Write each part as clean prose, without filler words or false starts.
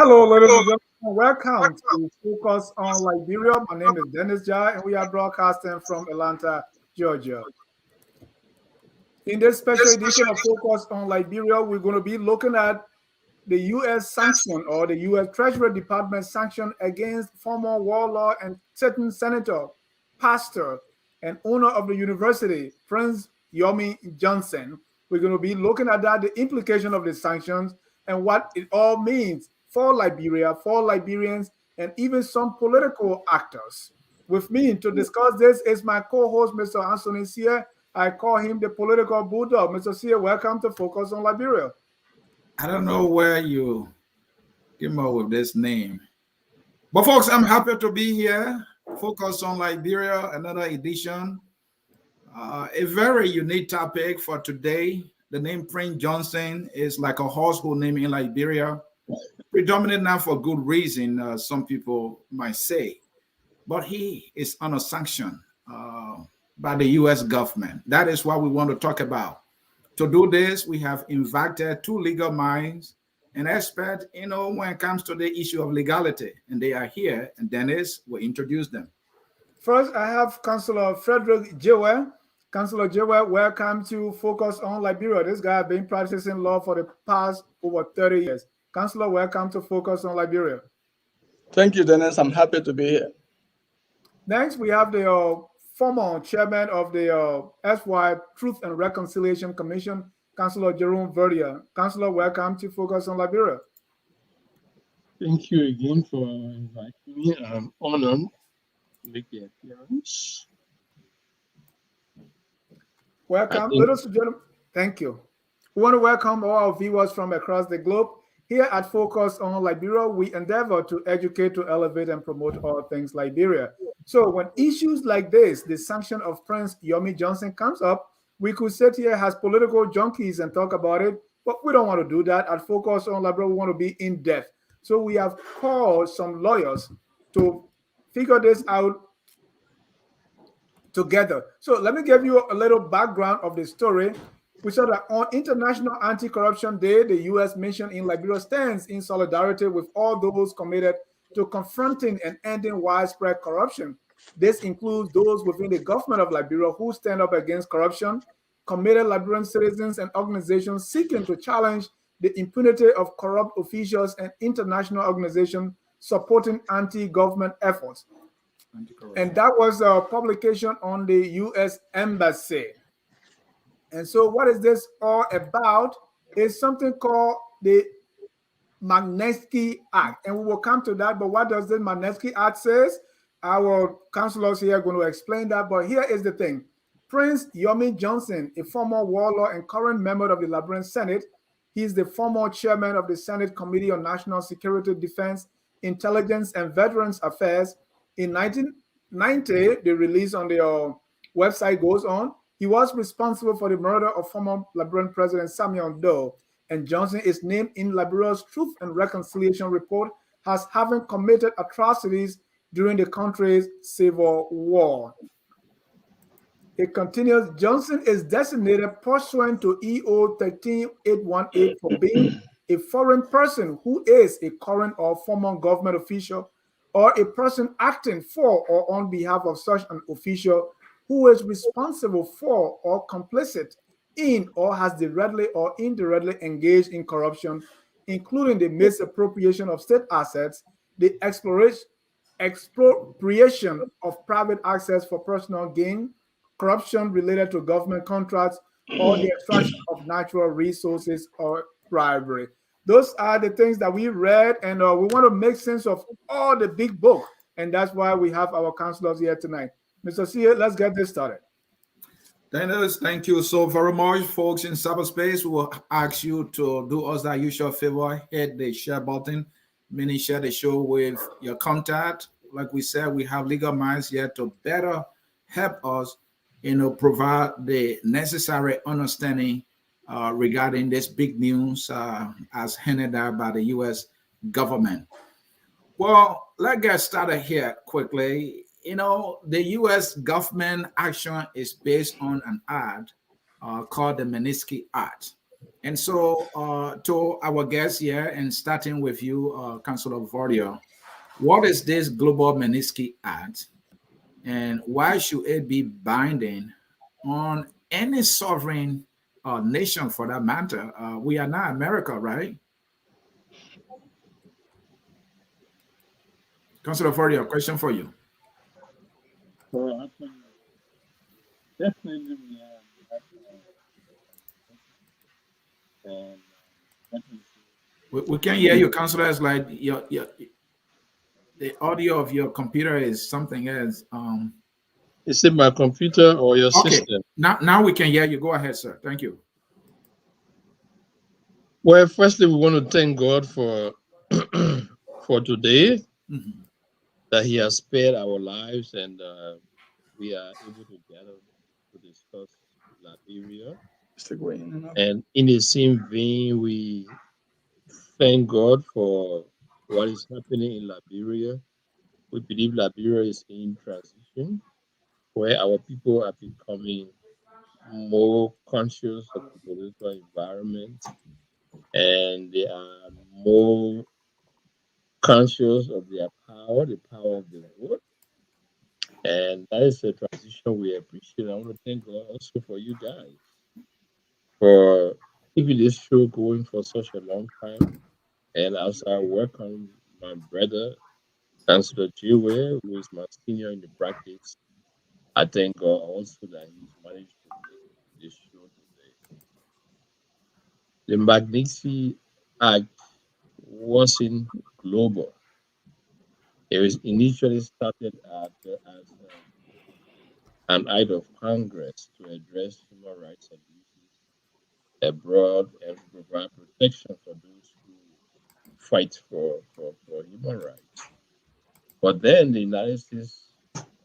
Hello, ladies and gentlemen. Welcome to Focus on Liberia. My name is Dennis Jai, and we are broadcasting from Atlanta, Georgia. In this special edition of Focus on Liberia, we're going to be looking at the U.S. sanction or the U.S. Treasury Department sanction against former warlord and certain senator, pastor, and owner of the university, Prince Yomi Johnson. We're going to be looking at that, the implication of the sanctions, and what it all means for Liberia, for Liberians, and even some political actors. With me to discuss this is my co-host, Mr. Anthony Sear. I call him the political bulldog. Mr. Sear, welcome to Focus on Liberia. I don't know where you came up with this name. But folks, I'm happy to be here. Focus on Liberia, another edition. A very unique topic for today. The name Prince Johnson is like a household name in Liberia. Predominant now for good reason, some people might say. But he is under sanction by the U.S. government. That is what we want to talk about. To do this, we have invited two legal minds and experts, when it comes to the issue of legality. And they are here, and Dennis will introduce them. First, I have Councillor Frederick Jayweh. Councillor Jayweh, welcome to Focus on Liberia. This guy has been practicing law for the past over 30 years. Councillor, welcome to Focus on Liberia. Thank you, Dennis. I'm happy to be here. Next, we have the former chairman of the SY Truth and Reconciliation Commission, Councillor Jerome Verdier. Councillor, welcome to Focus on Liberia. Thank you again for inviting me. I'm honored to make the appearance. Welcome, ladies and gentlemen. Thank you. We want to welcome all our viewers from across the globe. Here at Focus on Liberia, we endeavor to educate, to elevate, and promote all things Liberia. So when issues like this, the sanction of Prince Yomi Johnson comes up, we could sit here as political junkies and talk about it, but we don't want to do that. At Focus on Liberia, we want to be in depth. So we have called some lawyers to figure this out together. So let me give you a little background of the story. We saw that on International Anti-Corruption Day, the U.S. mission in Liberia stands in solidarity with all those committed to confronting and ending widespread corruption. This includes those within the government of Liberia who stand up against corruption, committed Liberian citizens and organizations seeking to challenge the impunity of corrupt officials, and international organizations supporting anti-government efforts. And that was a publication on the U.S. Embassy. And so what is this all about? It's something called the Magnitsky Act. And we will come to that. But what does the Magnitsky Act say? Our councillors here are going to explain that. But here is the thing. Prince Yomi Johnson, a former warlord and current member of the Liberian Senate, he is the former chairman of the Senate Committee on National Security, Defense, Intelligence, and Veterans Affairs. In 1990, the release on the website goes on. He was responsible for the murder of former Liberian President Samuel Doe, and Johnson is named in Liberia's Truth and Reconciliation Report as having committed atrocities during the country's civil war. It continues, Johnson is designated pursuant to EO 13818 for being a foreign person who is a current or former government official or a person acting for or on behalf of such an official who is responsible for or complicit in or has directly or indirectly engaged in corruption, including the misappropriation of state assets, the expropriation of private access for personal gain, corruption related to government contracts, or the extraction of natural resources or bribery. Those are the things that we read, and we want to make sense of all the big book, and that's why we have our councillors here tonight. Mr. C, let's get this started. Dennis, thank you so very much, folks in cyberspace. We will ask you to do us that usual favor, hit the share button, meaning share the show with your contact. Like we said, we have legal minds here to better help us, provide the necessary understanding regarding this big news as handed out by the U.S. government. Well, let's get started here quickly. The U.S. government action is based on an act called the Magnitsky Act. And so, to our guests here, and starting with you, Councillor Verdier, what is this Global Magnitsky Act, and why should it be binding on any sovereign nation for that matter? We are not America, right? Councillor Verdier, question for you. So actually, definitely we are that, and that is We can't hear you, Councillor. It's like the audio of your computer is something else. is it my computer or your Okay, system? now we can hear you. Go ahead, sir. Thank you. Well, firstly, we want to thank God for for today, Mhm. that He has spared our lives, and we are able to gather to discuss Liberia. And in the same vein, we thank God for what is happening in Liberia. We believe Liberia is in transition, where our people are becoming more conscious of the political environment, and they are more conscious of their power, the power of the vote. And that is a transition we appreciate. I want to thank God also for you guys for keeping this show going for such a long time. And as I welcome my brother, Chancellor Jayweh, who is my senior in the practice, I thank God also that he's managed to make this show today. The Magnitsky Act wasn't global. It was initially started as an act of Congress to address human rights abuses abroad and to provide protection for those who fight for human rights. But then the United States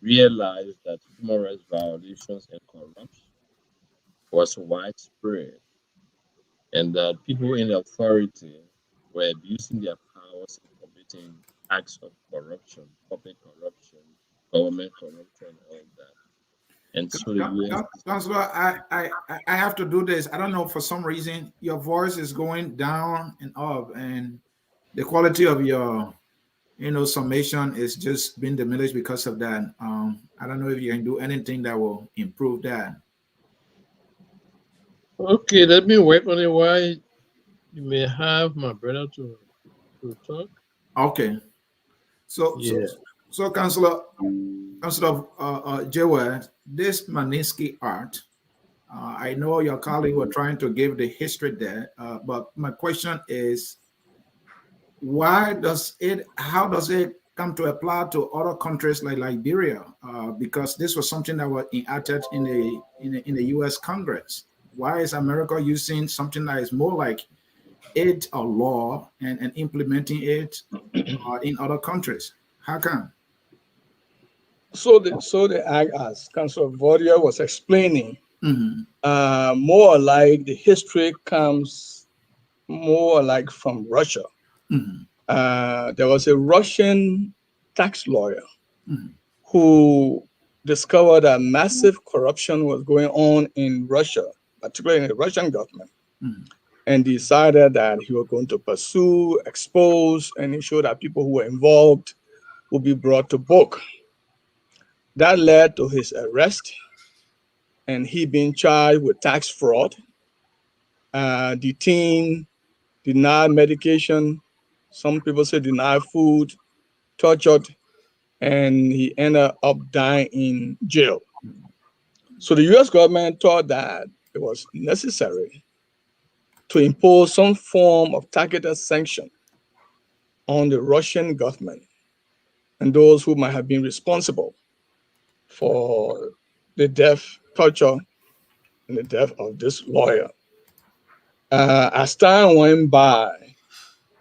realized that human rights violations and corruption was widespread, and that people in authority were abusing their powers and committing acts of corruption, public corruption, government corruption, and all that. And so the US, Councillor, I have to do this. I don't know, for some reason your voice is going down and up, and the quality of your summation is just being diminished because of that. I don't know if you can do anything that will improve that. okay, let me work on it while you may have my brother to talk. Okay. So Yeah. Councillor Jayweh, this Magnitsky Act, I know your colleague were trying to give the history there, but my question is, how does it come to apply to other countries like Liberia? Because this was something that was enacted in the U.S. Congress. Why is America using something that is more like it a law and implementing it in other countries? How come? So the act, as Councillor Verdier was explaining, Mhm. more like the history comes more like from Russia. Mhm. There was a Russian tax lawyer Mhm. who discovered that massive corruption was going on in Russia, particularly in the Russian government, Mhm. and decided that he was going to pursue, expose, and ensure that people who were involved would be brought to book. That led to his arrest and he being charged with tax fraud, detained, denied medication, some people say denied food, tortured, and he ended up dying in jail. So the US government thought that it was necessary to impose some form of targeted sanction on the Russian government and those who might have been responsible for the death, torture, and the death of this lawyer. As time went by,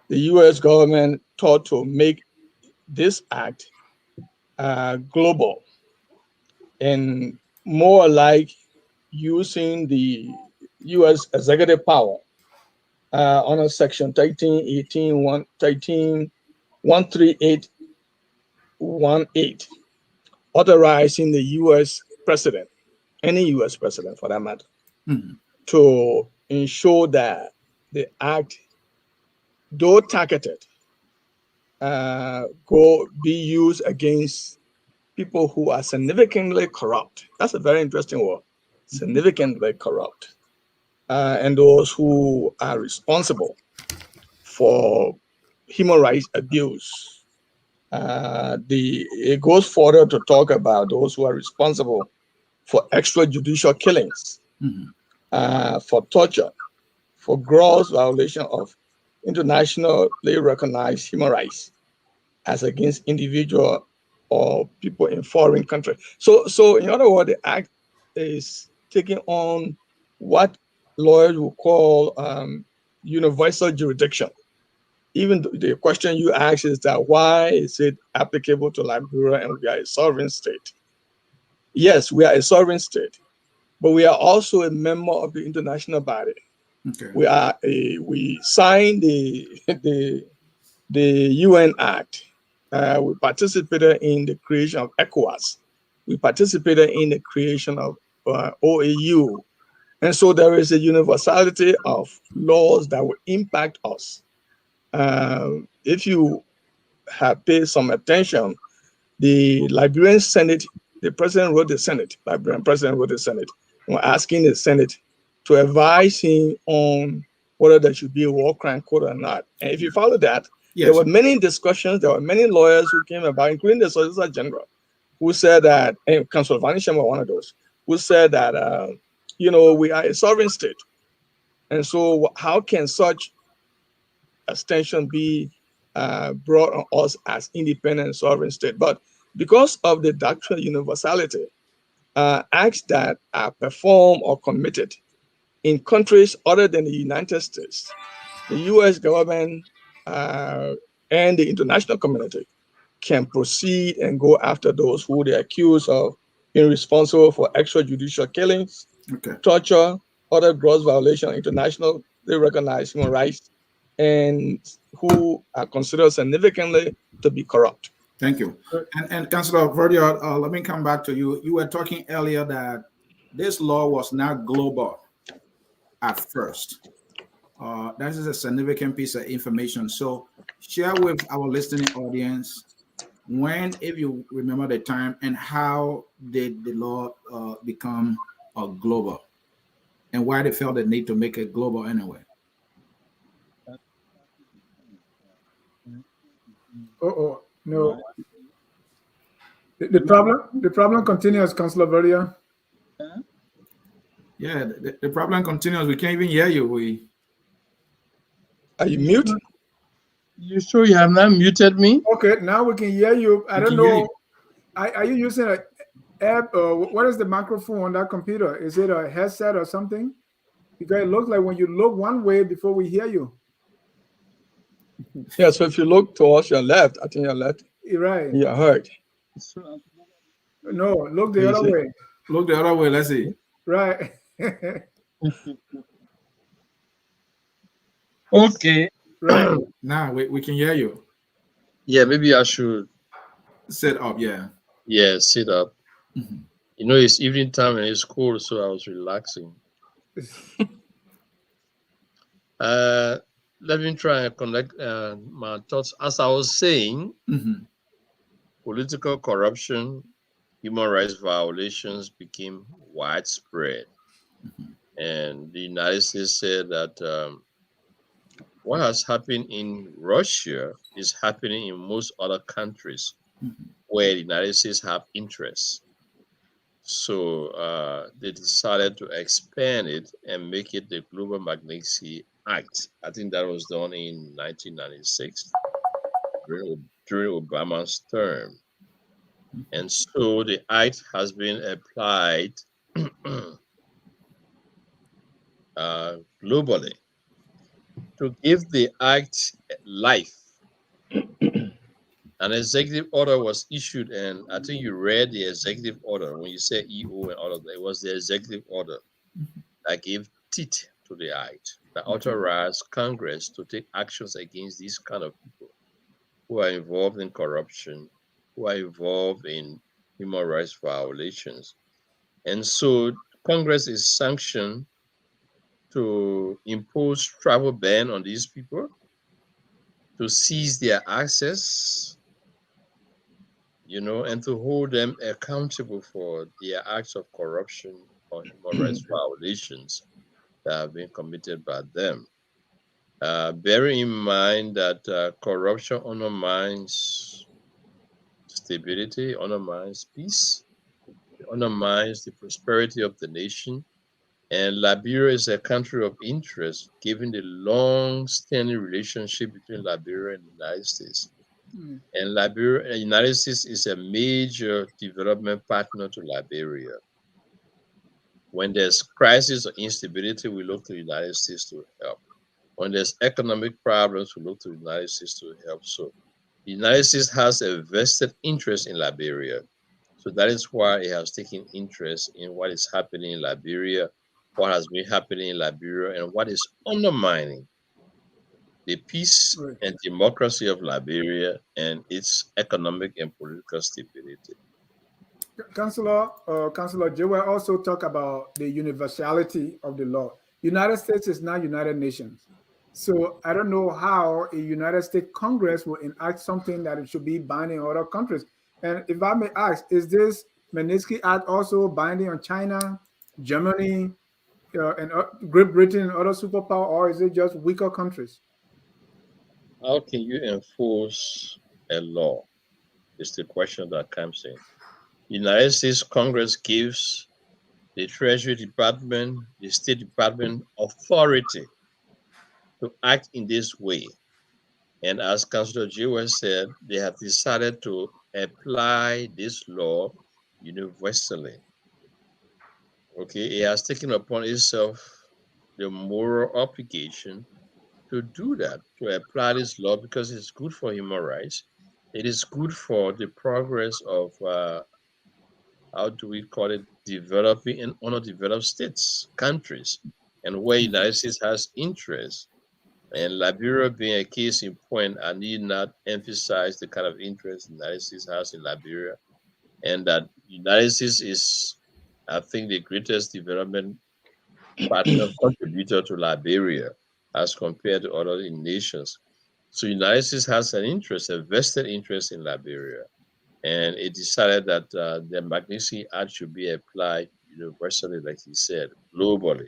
the US government thought to make this act global and more like using the US executive power under Section 1318, 13818, authorizing the US president, any US president for that matter, Mhm. to ensure that the act, though targeted, be used against people who are significantly corrupt. That's a very interesting word, significantly corrupt, and those who are responsible for human rights abuse. It goes further to talk about those who are responsible for extrajudicial killings, for torture, for gross violation of internationally recognized human rights as against individual or people in foreign countries. So in other words, the act is taking on what lawyers will call universal jurisdiction. Even the question you ask is that why is it applicable to Liberia and we are a sovereign state? Yes, we are a sovereign state, but we are also a member of the international body. Okay. We signed the UN Act. We participated in the creation of ECOWAS. We participated in the creation of OAU. And so there is a universality of laws that will impact us. If you have paid some attention, the Liberian Senate, the president wrote the Senate, Liberian president wrote the Senate, asking the Senate to advise him on whether there should be a war crime code or not. And if you follow that, there were many discussions, there were many lawyers who came about, including the Solicitor General, who said that, and Council Vanisham were one of those, who said that, we are a sovereign state. And so how can such extension be brought on us as independent sovereign state? But because of the doctrine of universality, acts that are performed or committed in countries other than the United States, the US government and the international community can proceed and go after those who they accuse of being responsible for extrajudicial killings, torture, other gross violation of internationally recognized human rights, and who are considered significantly to be corrupt. Thank you. And Councillor Verdier, let me come back to you. You were talking earlier that this law was not global at first. That is a significant piece of information. So share with our listening audience when, if you remember the time, and how did the law become global, and why they felt the need to make it global anyway. No. The problem continues, Councillor Verdier. Yeah, the problem continues. We can't even hear you. Are you mute? You sure you have not muted me? Okay, now we can hear you. I don't know. Are you using an app? What is the microphone on that computer? Is it a headset or something? Because it looks like when you look one way before we hear you. Yeah, so if you look towards your left, I think your left. You're right. You're heard. No, look the other way. Look the other way. Let's see. Right. Okay. Right. Now we can hear you. Yeah, maybe I should sit up. Yeah. Yeah, sit up. You know, it's evening time and it's cold, so I was relaxing. Let me try and connect my thoughts. As I was saying, political corruption, human rights violations became widespread. And the United States said that what has happened in Russia is happening in most other countries where the United States have interests. So they decided to expand it and make it the Global Magnitsky Act. I think that was done in 1996 during Obama's term. And so the act has been applied globally. To give the act life, an executive order was issued, and I think you read the executive order when you say EO and all of that. It was the executive order that gave teeth to the act, that authorized Congress to take actions against these kind of people who are involved in corruption, who are involved in human rights violations. And so Congress is sanctioned to impose travel ban on these people, to seize their access, and to hold them accountable for their acts of corruption or human rights violations that have been committed by them. Bearing in mind that corruption undermines stability, undermines peace, undermines the prosperity of the nation. And Liberia is a country of interest, given the long-standing relationship between Liberia and the United States. And the United States is a major development partner to Liberia. When there's crisis or instability, we look to the United States to help. When there's economic problems, we look to the United States to help. So the United States has a vested interest in Liberia. So that is why it has taken interest in what is happening in Liberia, what has been happening in Liberia, and what is undermining the peace and democracy of Liberia and its economic and political stability. Councillor Jayweh also talked about the universality of the law. United States is now United Nations. So I don't know how a United States Congress will enact something that it should be binding on other countries. And if I may ask, is this Magnitsky Act also binding on China, Germany, and Great Britain and other superpower, or is it just weaker countries? How can you enforce a law? Is the question that comes in. United States Congress gives the Treasury Department, the State Department authority to act in this way. And as Councillor Jayweh said, they have decided to apply this law universally. Okay, it has taken upon itself the moral obligation to do that, to apply this law because it's good for human rights. It is good for the progress of, how do we call it, developing and underdeveloped states, countries, and where the United States has interest. And Liberia being a case in point, I need not emphasize the kind of interest the United States has in Liberia, and that the United States is, I think, the greatest development partner contributor to Liberia as compared to other nations. So the United States has an interest, a vested interest in Liberia. And it decided that the Magnitsky Act should be applied universally, like he said, globally.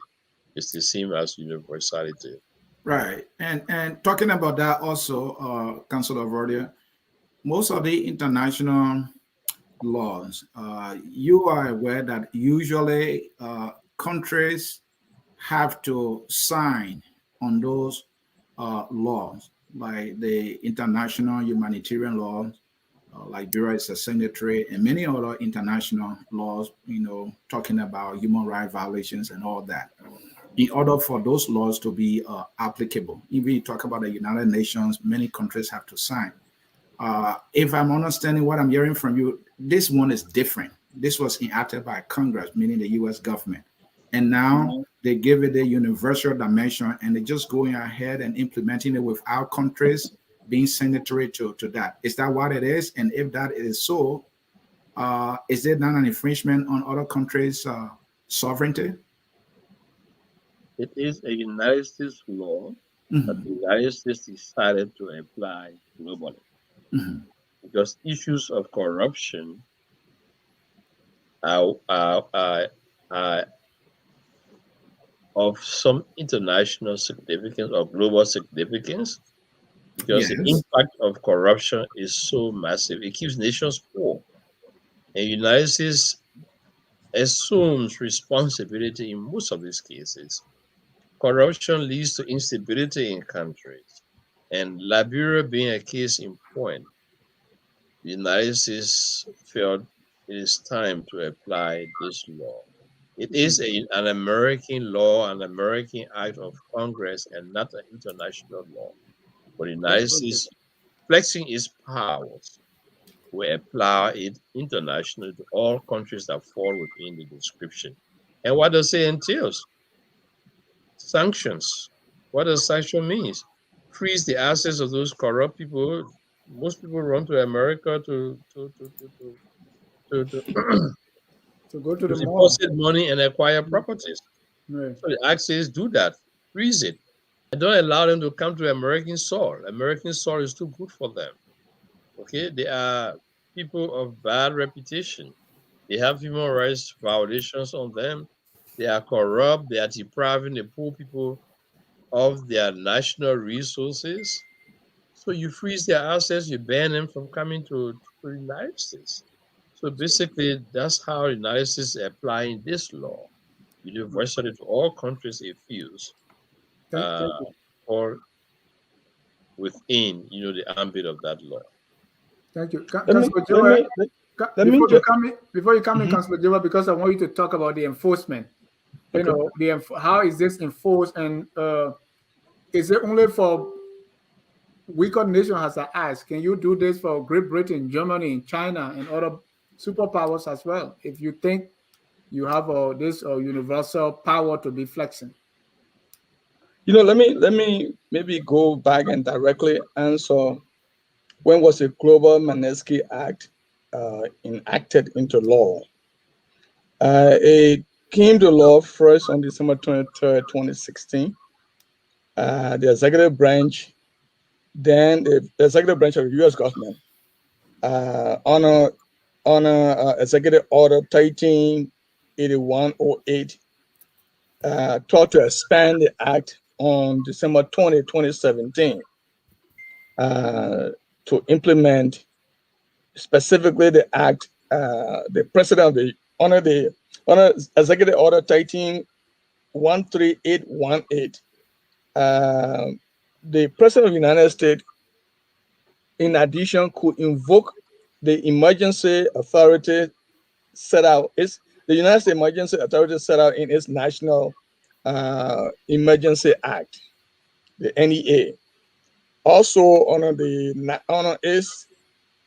It's the same as universality. Right. And talking about that also, Councillor Verdier, most of the international laws, you are aware that usually countries have to sign on those laws, like the international humanitarian laws. Liberia is a signatory, and many other international laws, talking about human rights violations and all that. In order for those laws to be applicable, if we talk about the United Nations, many countries have to sign. If I'm understanding what I'm hearing from you, this one is different. This was enacted by Congress, meaning the U.S. government. And now they give it a universal dimension, and they're just going ahead and implementing it without countries being signatory to that. Is that what it is? And if that is so, is it not an infringement on other countries' sovereignty? It is a United States law that the United States decided to apply globally. Because issues of corruption are of some international significance or global significance, because the impact of corruption is so massive. It keeps nations poor. And the United States assumes responsibility in most of these cases. Corruption leads to instability in countries. And Liberia being a case in point, the United States felt it is time to apply this law. It is an American law, an American act of Congress, and not an international law. But the United States, flexing its powers, will apply it internationally to all countries that fall within the description. And what does it entail? Sanctions. What does sanction mean? Freeze the assets of those corrupt people. Most people run to America to go to the mall, deposit money and acquire properties. Right. So the act says do that, freeze it. And don't allow them to come to American soil. American soil is too good for them. Okay, they are people of bad reputation. They have human rights violations on them. They are corrupt. They are depriving the poor people of their national resources. So you freeze their assets, you ban them from coming to the United States. So basically, that's how the United States is applying this law universally to all countries it feels, Thank you. or within, the ambit of that law. Thank you. Let me Councillor let Jayweh, me let me just. before you come in, Mhm. Councillor Jayweh, because I want you to talk about the enforcement. You Okay. know, how is this enforced, and is it only for weaker nations, as I asked? Can you do this for Great Britain, Germany, China, and other superpowers as well? If you think you have this universal power to be flexing. Let me maybe go back and directly answer when was the Global Magnitsky Act enacted into law. It came to law first on December 23rd, 2016. The executive branch, then the executive branch of the U.S. government, on a executive order 138108, thought to expand the act on December 20, 2017, to implement specifically the act. The president of honor executive order 13-13818. The president of the United States, in addition, could invoke the emergency authority set out. The United States Emergency Authority set out in its National Emergency Act, the NEA. Also, under its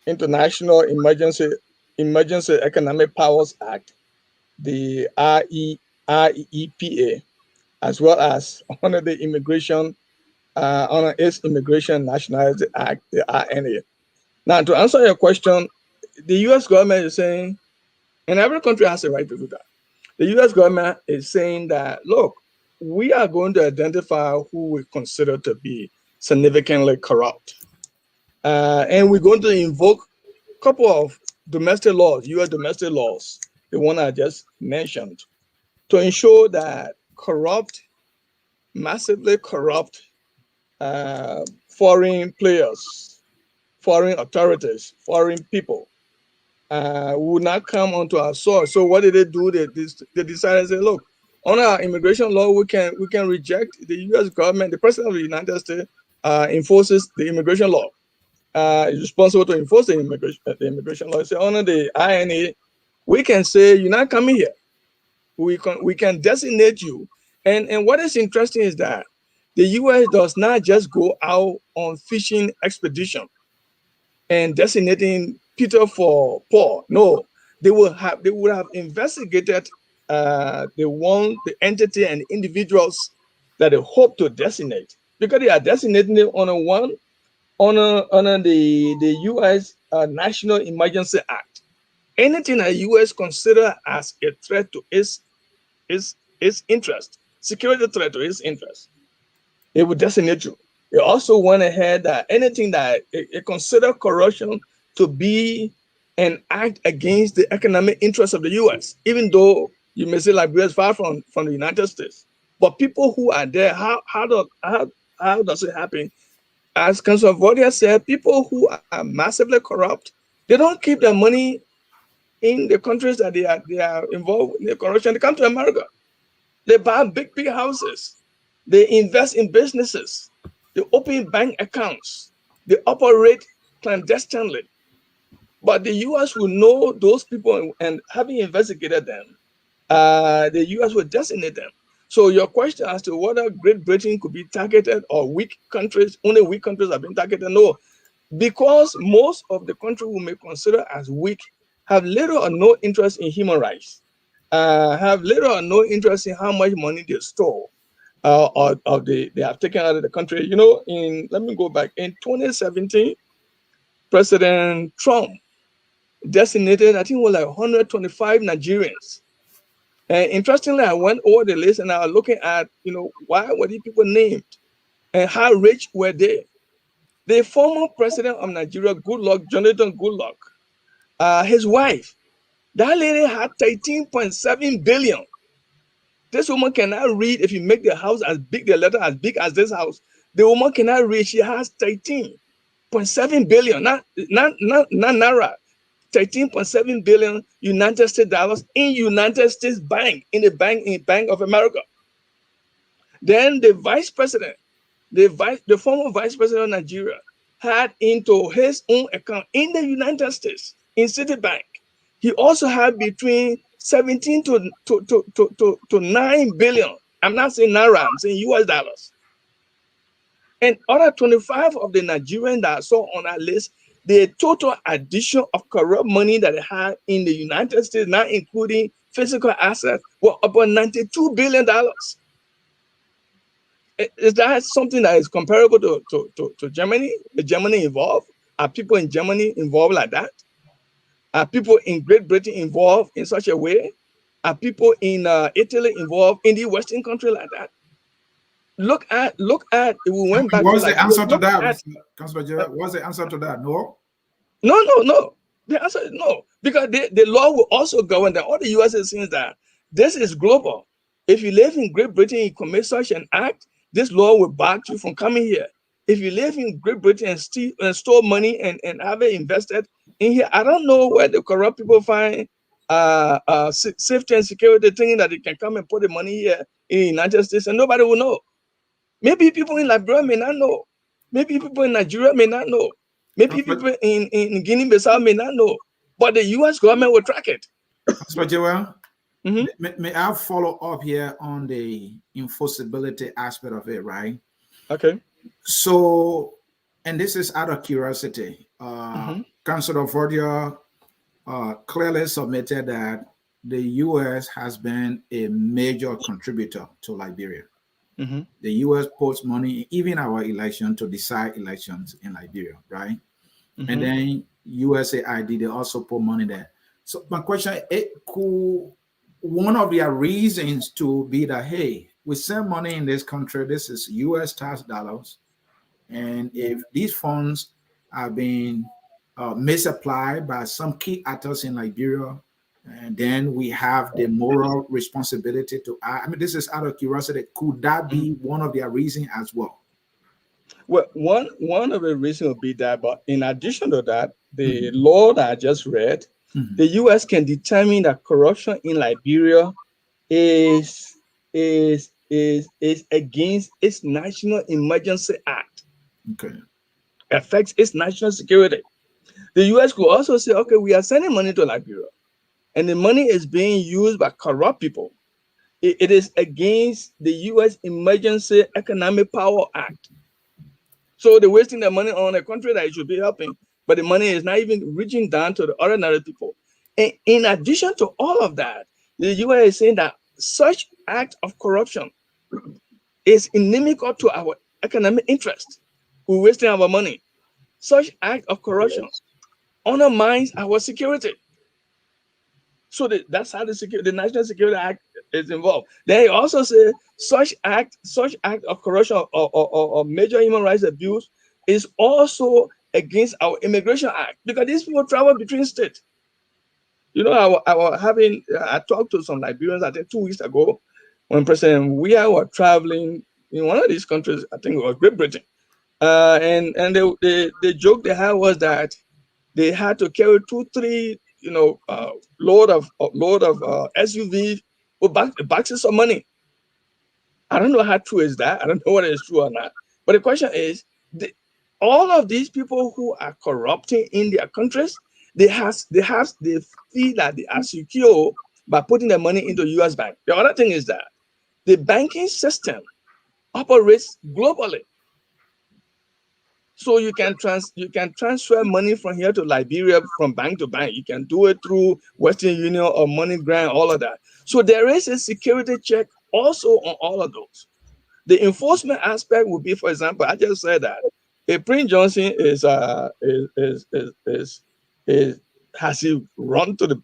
International Emergency Economic Powers Act, the REPA, as well as under the under its Immigration Nationality Act, the RNA. Now, to answer your question, the U.S. government is saying, and every country has a right to do that. The U.S. government is saying that, look, we are going to identify who we consider to be significantly corrupt. And we're going to invoke a couple of domestic laws, U.S. domestic laws, the one I just mentioned, to ensure that massively corrupt foreign players, foreign authorities, foreign people would not come onto our soil. So what did they do? They decided to say, look, on our immigration law, we can reject the U.S. government. The president of the United States enforces the immigration law. Is responsible to enforce the immigration law. So under the INA, we can say you're not coming here. We can designate you. And what is interesting is that the U.S. does not just go out on fishing expedition and designating Peter for Paul. No, they would have investigated the entity and individuals that they hope to designate, because they are designating it on the U.S. National Emergency Act. Anything that U.S. consider as a threat to its interest, security threat to its interest, it would designate you. It also went ahead that anything that it considered corruption to be an act against the economic interests of the U.S., even though you may say Liberia is far from the United States. But people who are there, how does it happen? As Councilor Verdier said, people who are massively corrupt, they don't keep their money in the countries that they are involved in the corruption. They come to America. They buy big houses. They invest in businesses. They open bank accounts. They operate clandestinely. But the U.S. will know those people, and having investigated them, the U.S. will designate them. So your question as to whether Great Britain could be targeted or only weak countries have been targeted, no. Because most of the countries we may consider as weak have little or no interest in human rights, have little or no interest in how much money they store, or they have taken out of the country. Let me go back. In 2017, President Trump designated, I think it was like 125 Nigerians And interestingly, I went over the list and I was looking at, why were these people named and how rich were they? The former president of Nigeria, Jonathan Goodluck, his wife, that lady had 13.7 billion. This woman cannot read. If you make the house as big, the letter as big as this house, the woman cannot read. She has 13.7 billion, not naira, 13.7 billion United States dollars in United States Bank, in Bank of America. Then the vice president, the former vice president of Nigeria, had into his own account in the United States, in Citibank, he also had between 17 to 9 billion. I'm not saying naira, I'm saying US dollars. And other 25 of the Nigerians that I saw on that list, the total addition of corrupt money that they had in the United States, not including physical assets, were about $92 billion. Is that something that is comparable to Germany? Is Germany involved? Are people in Germany involved like that? Are people in Great Britain involved in such a way? Are people in Italy involved in the Western country like that? Look at, we went back What's to the answer to that, Councilor Jayweh? What's the answer to that? No? No. The answer is no. Because the law will also govern that. All the US is saying that this is global. If you live in Great Britain, you commit such an act, this law will bar you from coming here. If you live in Great Britain and store money and have it invested in here, I don't know where the corrupt people find safety and security, thinking that they can come and put the money here in the United States and nobody will know. Maybe people in Liberia may not know. Maybe people in Nigeria may not know. Maybe people in Guinea-Bissau may not know. But the US government will track it. Councilor Jayweh, may I follow up here on the enforceability aspect of it, right? Okay. So, and this is out of curiosity. Councilor Verdier clearly submitted that the US has been a major contributor to Liberia. The US puts money, even our election, to decide elections in Liberia, right? And then USAID, they also put money there. So my question, could one of their reasons to be that, hey, we send money in this country, this is US tax dollars, and if these funds are being misapplied by some key actors in Liberia, and then we have the moral responsibility to act. I mean, this is out of curiosity. Could that be one of their reasons as well? Well, one of the reasons would be that, but in addition to that, the law that I just read, the US can determine that corruption in Liberia is against its National Emergency Act. Okay. Affects its national security. The US could also say, okay, we are sending money to Liberia, and the money is being used by corrupt people. It is against the US Emergency Economic Power Act. So they're wasting their money on a country that it should be helping, but the money is not even reaching down to the ordinary people. And in addition to all of that, the US is saying that such act of corruption is inimical to our economic interest. We're wasting our money. Such act of corruption undermines our security. So that's how the National Security Act is involved. They also say such act of corruption or major human rights abuse is also against our Immigration Act, because these people travel between states. You know, I talked to some Liberians, I think 2 weeks ago, when President Weah were traveling in one of these countries, I think it was Great Britain. And the joke they had was that they had to carry 2-3 load of SUV with boxes of money. I don't know how true is that. I don't know whether it's true or not. But the question is, all of these people who are corrupting in their countries, they feel that they are secure by putting their money into US bank. The other thing is that the banking system operates globally. So you can transfer money from here to Liberia from bank to bank. You can do it through Western Union or MoneyGram, all of that. So there is a security check also on all of those. The enforcement aspect would be, for example, I just said that if Prince Johnson is Has he run to the,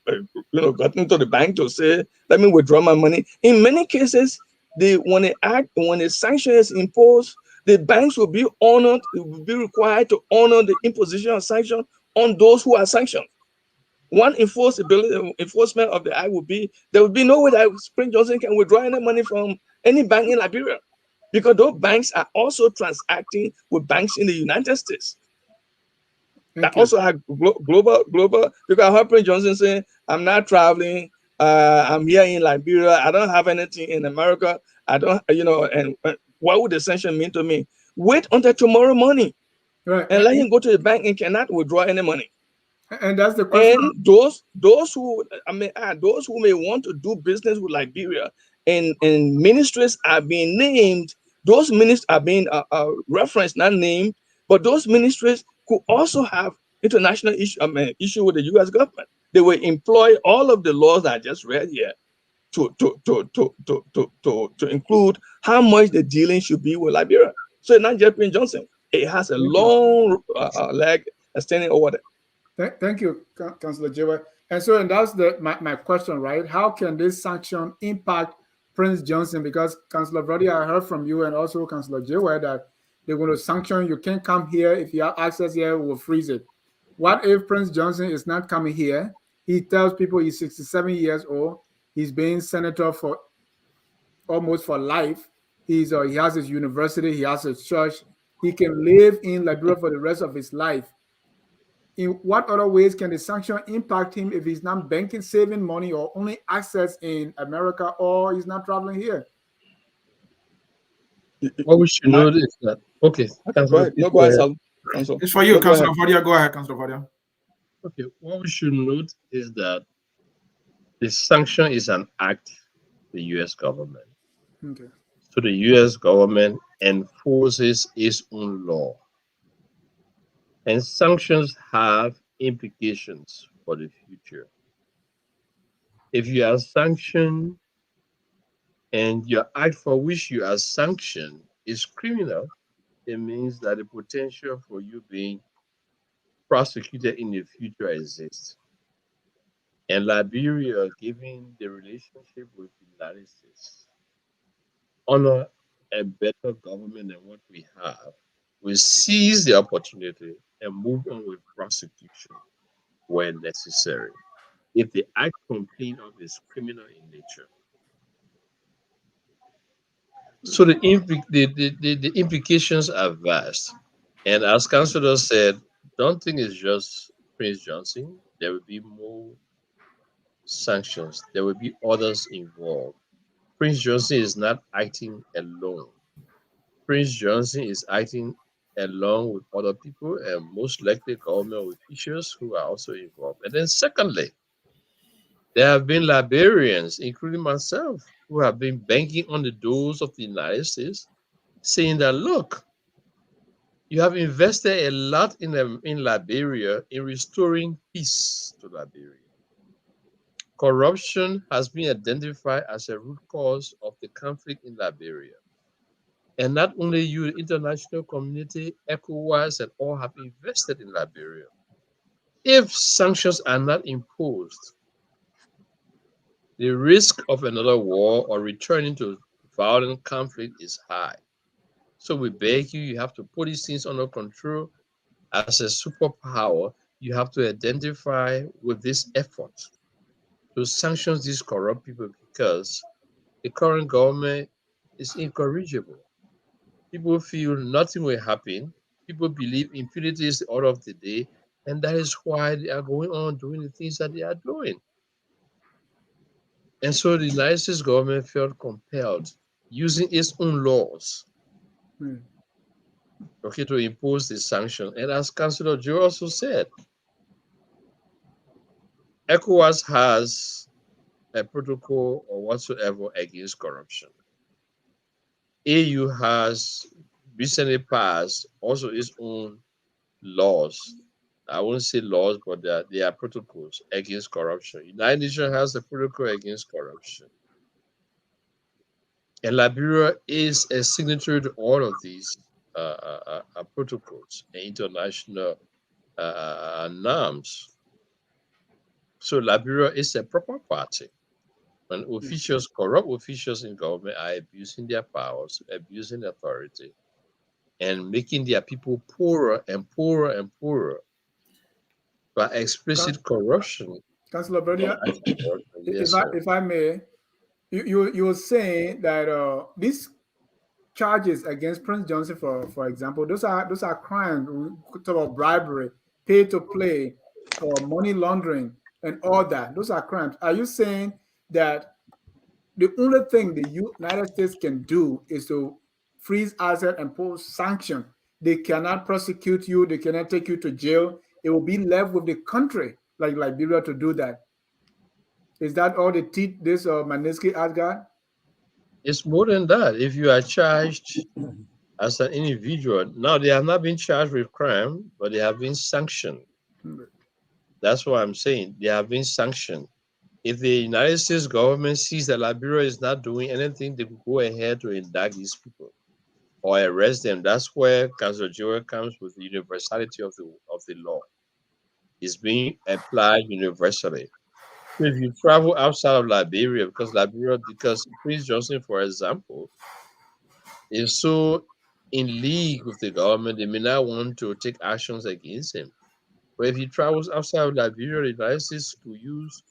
gotten to the bank to say, let me withdraw my money? In many cases, when a sanction is imposed, the banks will be honored, will be required to honor the imposition of sanction on those who are sanctioned. One enforcement of the act would be, there would be no way that Prince Johnson can withdraw any money from any bank in Liberia, because those banks are also transacting with banks in the United States. That also have global, because I heard Prince Johnson saying, I'm not traveling, I'm here in Liberia, I don't have anything in America, I don't, and what would the sanction mean to me? Wait until tomorrow morning, right, and let him go to the bank and cannot withdraw any money. and that's the question. And those who may want to do business with Liberia, and ministries are being named. Those ministries are being referenced, not named, but those ministries could also have international issue with the U.S. government. They will employ all of the laws that I just read here to include how much the dealing should be with Liberia. So it's not just Prince Johnson; it has a long leg extending over there. Thank you, Councillor Jayweh. And so, and that's my question, right? How can this sanction impact Prince Johnson? Because Councillor Verdier, I heard from you and also Councillor Jayweh that they're going to sanction, you can't come here. If you have access here, we'll freeze it. What if Prince Johnson is not coming here? He tells people he's 67 years old. He's being senator for almost for life. He has his university. He has his church. He can live in Liberia for the rest of his life. In what other ways can the sanction impact him if he's not banking, saving money, or only access in America, or he's not traveling here? What we should know is that, okay. Go ahead. No, go ahead, Council. It's for you, Councillor Verdier. Go ahead, Councillor Verdier. Okay, what we should note is that the sanction is an act of the U.S. government. Okay. So the U.S. government enforces its own law. And sanctions have implications for the future. If you are sanctioned and your act for which you are sanctioned is criminal, it means that the potential for you being prosecuted in the future exists. And Liberia, given the relationship with the United States, honor a better government than what we have, will seize the opportunity and move on with prosecution where necessary, if the act complained of is criminal in nature. So the implications are vast. And as Councillor said, don't think it's just Prince Johnson. There will be more sanctions. There will be others involved. Prince Johnson is not acting alone. Prince Johnson is acting along with other people and most likely government officials who are also involved. And then secondly, there have been Liberians, including myself, who have been banging on the doors of the United States, saying that, look, you have invested a lot in Liberia in restoring peace to Liberia. Corruption has been identified as a root cause of the conflict in Liberia. And not only you, the international community, ECOWAS, and all have invested in Liberia. If sanctions are not imposed, the risk of another war or returning to violent conflict is high. So we beg you, you have to put these things under control. As a superpower, you have to identify with this effort to sanction these corrupt people, because the current government is incorrigible. People feel nothing will happen. People believe impunity is the order of the day, and that is why they are going on doing the things that they are doing. And so the United States government felt compelled, using its own laws, to impose this sanction. And as Councillor Joe also said, ECOWAS has a protocol or whatsoever against corruption. AU has recently passed also its own laws. I won't say laws, but they are protocols against corruption. United Nations has a protocol against corruption. And Liberia is a signatory to all of these protocols and international norms. So Liberia is a proper party. When officials, corrupt officials in government are abusing their powers, abusing authority, and making their people poorer and poorer and poorer by explicit corruption. Councillor Verdier, Yes, sir. if I may, you were saying that these charges against Prince Johnson, for example, those are crimes. We talk about bribery, pay to play, or money laundering, and all that. Those are crimes. Are you saying that the only thing the United States can do is to freeze assets and impose sanction? They cannot prosecute you. They cannot take you to jail. It will be left with the country, like Liberia, to do that. Is that all the teeth this Magnitsky Act got? It's more than that. If you are charged as an individual, now they have not been charged with crime, but they have been sanctioned. That's what I'm saying. They have been sanctioned. If the United States government sees that Liberia is not doing anything, they could go ahead to indict these people or arrest them. That's where Councillor Jayweh comes with the universality of the law. It's being applied universally. So if you travel outside of Liberia, because Prince Johnson, for example, is so in league with the government, they may not want to take actions against him. But if he travels outside of Liberia, the United States could use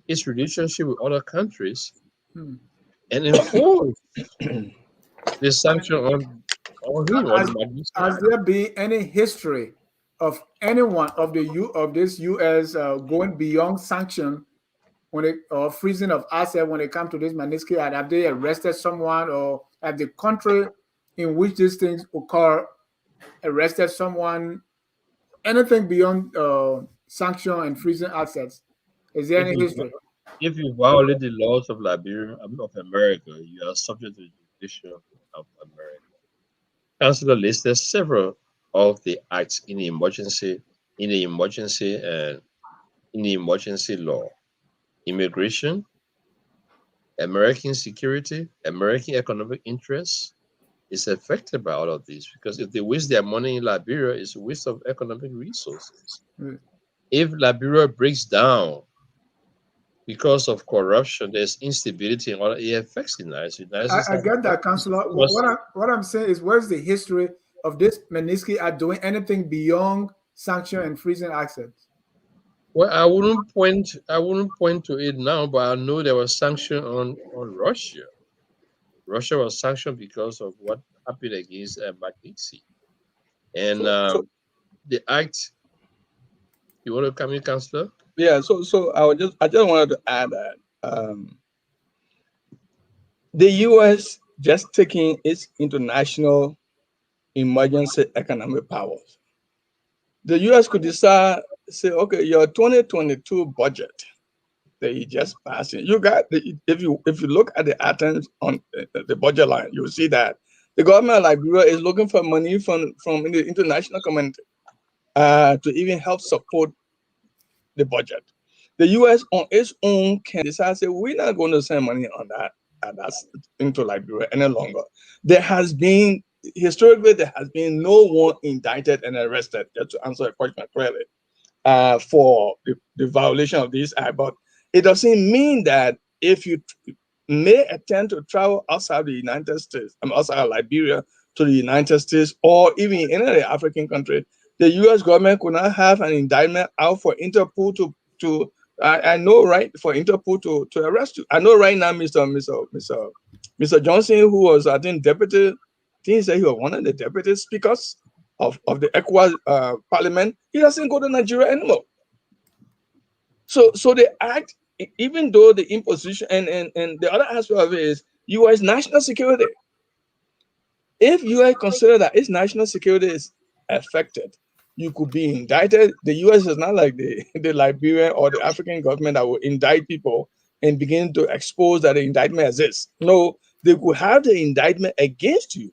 its relationship with other countries and enforce the sanction on him. Has there been any history of anyone of this U.S. Going beyond sanction when it or freezing of assets when it comes to this Magnitsky Act? Have they arrested someone, or have the country in which these things occur arrested someone? Anything beyond sanction and freezing assets? Is there any history? If you violate the laws of Liberia, of America, you are subject to the jurisdiction of America. Councillor listed several of the acts in the emergency law: immigration, American security, American economic interests is affected by all of these, because if they waste their money in Liberia, it's a waste of economic resources. If Liberia breaks down because of corruption, there's instability and all that, it affects the United States. I get that, Councillor. What I'm saying is, where's the history of this Magnitsky Act doing anything beyond sanction and freezing assets? Well, I wouldn't point to it now, but I know there was sanction on Russia. Russia was sanctioned because of what happened against Magnitsky. And the act. You want to come in, Councillor? Yeah. So I just wanted to add that the U.S. just taking its international emergency economic powers. The U.S. could decide, say, okay, your 2022 budget that you just passed, you got if you look at the items on the budget line, you will see that the government of Liberia is looking for money from the international community to even help support the budget. The U.S. on its own can decide, say, we're not going to send money on that into Liberia any longer. Historically, there has been no one indicted and arrested, just to answer the question clearly, for the violation of this act. But it doesn't mean that if you may attempt to travel outside the United States, outside of Liberia to the United States, or even in any African country, the U.S. government could not have an indictment out for Interpol to I know, right, for Interpol to arrest you. I know right now, Mr. Johnson, who was, I think, deputy. I think he said he was one of the deputy speakers of the ECOWAS parliament. He doesn't go to Nigeria anymore. So the act, even though the imposition and the other aspect of it is U.S. national security. If U.S. consider that its national security is affected, you could be indicted. The U.S. is not like the Liberian or the African government that will indict people and begin to expose that the indictment exists. No, they could have the indictment against you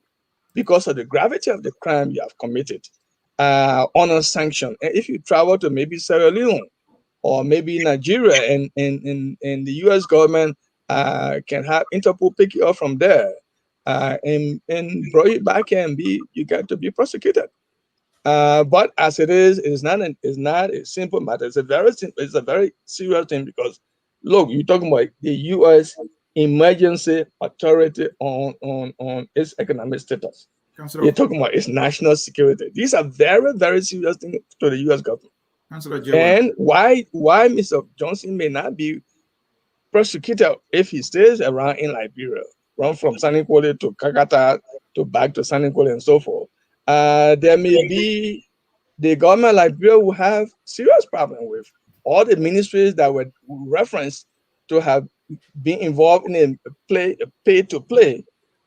because of the gravity of the crime you have committed on a sanction. And if you travel to maybe Sierra Leone or maybe Nigeria, and the U.S. government can have Interpol pick you up from there and bring you back and you got to be prosecuted. But as it is not a simple matter. It's a very serious thing because look, you're talking about the U.S. emergency authority on its economic status. Councillor, You're talking about its national security. These are very, very serious things to the U.S. government. Councillor Jayweh. And why Mr. Johnson may not be prosecuted if he stays around in Liberia, run from Saniquale to Kakata to back to Saniquale and so forth. There may be the government of Liberia will have serious problem with all the ministries that were referenced to have been involved in a pay to play.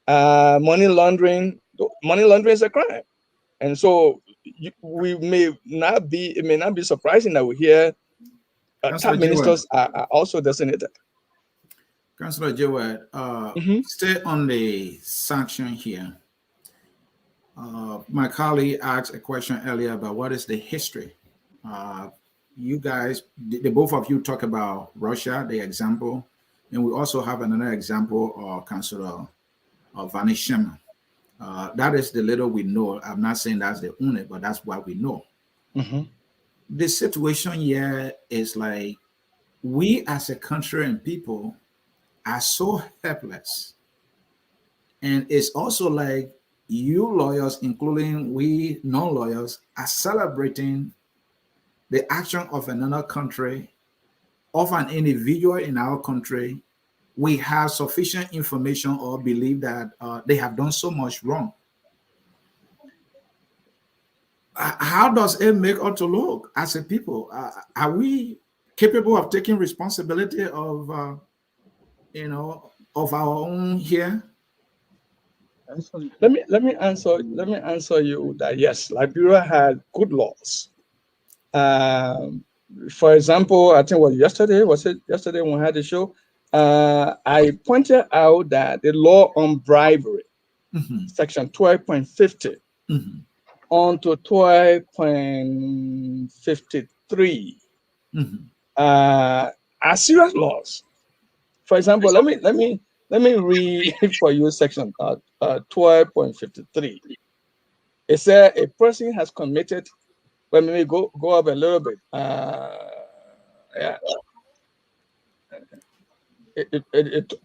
Money laundering. Money laundering is a crime, and so it may not be surprising that we hear top ministers are also designated. Councillor Jayweh, stay on the sanction here. My colleague asked a question earlier about what is the history. You guys, the both of you talk about Russia, the example, and we also have another example of Councillor Verdier. That is the little we know. I'm not saying that's the only, but that's what we know. The situation here is like we as a country and people are so helpless. And it's also like you lawyers, including we non-lawyers, are celebrating the action of another country, of an individual in our country. We have sufficient information or believe that they have done so much wrong. How does it make us to look as a people? Are we capable of taking responsibility of, of our own here? Let me answer you that yes, Liberia had good laws. For example, I think yesterday when we had the show, I pointed out that the law on bribery, section 12.50 on to 12.53 are serious laws. For example, let me read for you section 12.53. It says a person has committed. Let me go up a little bit.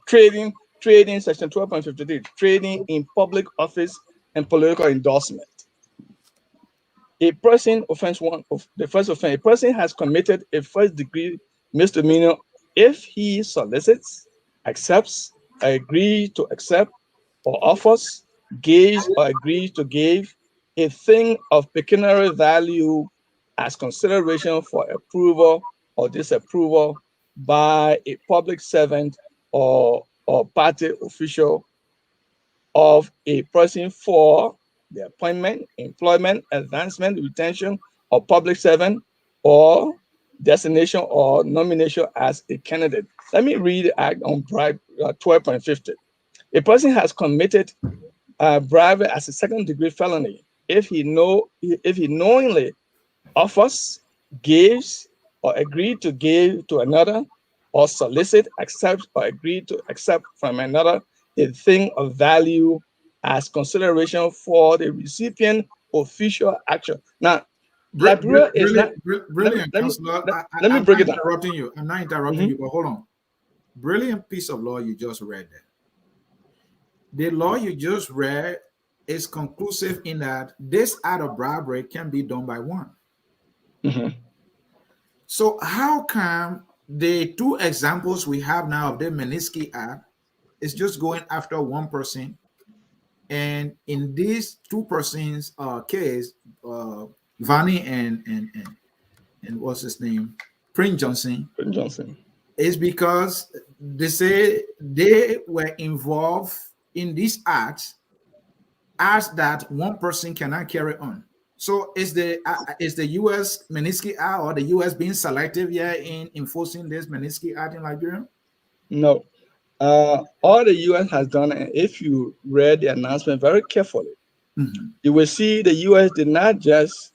Trading section 12.53, trading in public office and political endorsement. A person offense one of the first offense. A person has committed a first-degree misdemeanor if he solicits, accepts, agrees to accept, or offers, gives or agrees to give a thing of pecuniary value as consideration for approval or disapproval by a public servant or party official of a person for the appointment, employment, advancement, retention of public servant or designation or nomination as a candidate. Let me read the act on bribe 12.50. A person has committed bribery as a second-degree felony if he knowingly offers, gives, or agree to give to another, or solicit, accept, or agree to accept from another a thing of value as consideration for the recipient official action. Now, Liberia is not brilliant. Let me break it down. I'm not interrupting you, but hold on. Brilliant piece of law you just read there. The law you just read is conclusive in that this act of bribery can be done by one. So how come the two examples we have now of the Magnitsky Act is just going after one person, and in these two persons' case, Vanny and what's his name, Prince Johnson, is because they say they were involved in these acts as that one person cannot carry on. So is the U.S. Magnitsky Act or the U.S. being selective here in enforcing this Magnitsky Act in Liberia? No. All the U.S. has done, and if you read the announcement very carefully, you will see the U.S. did not just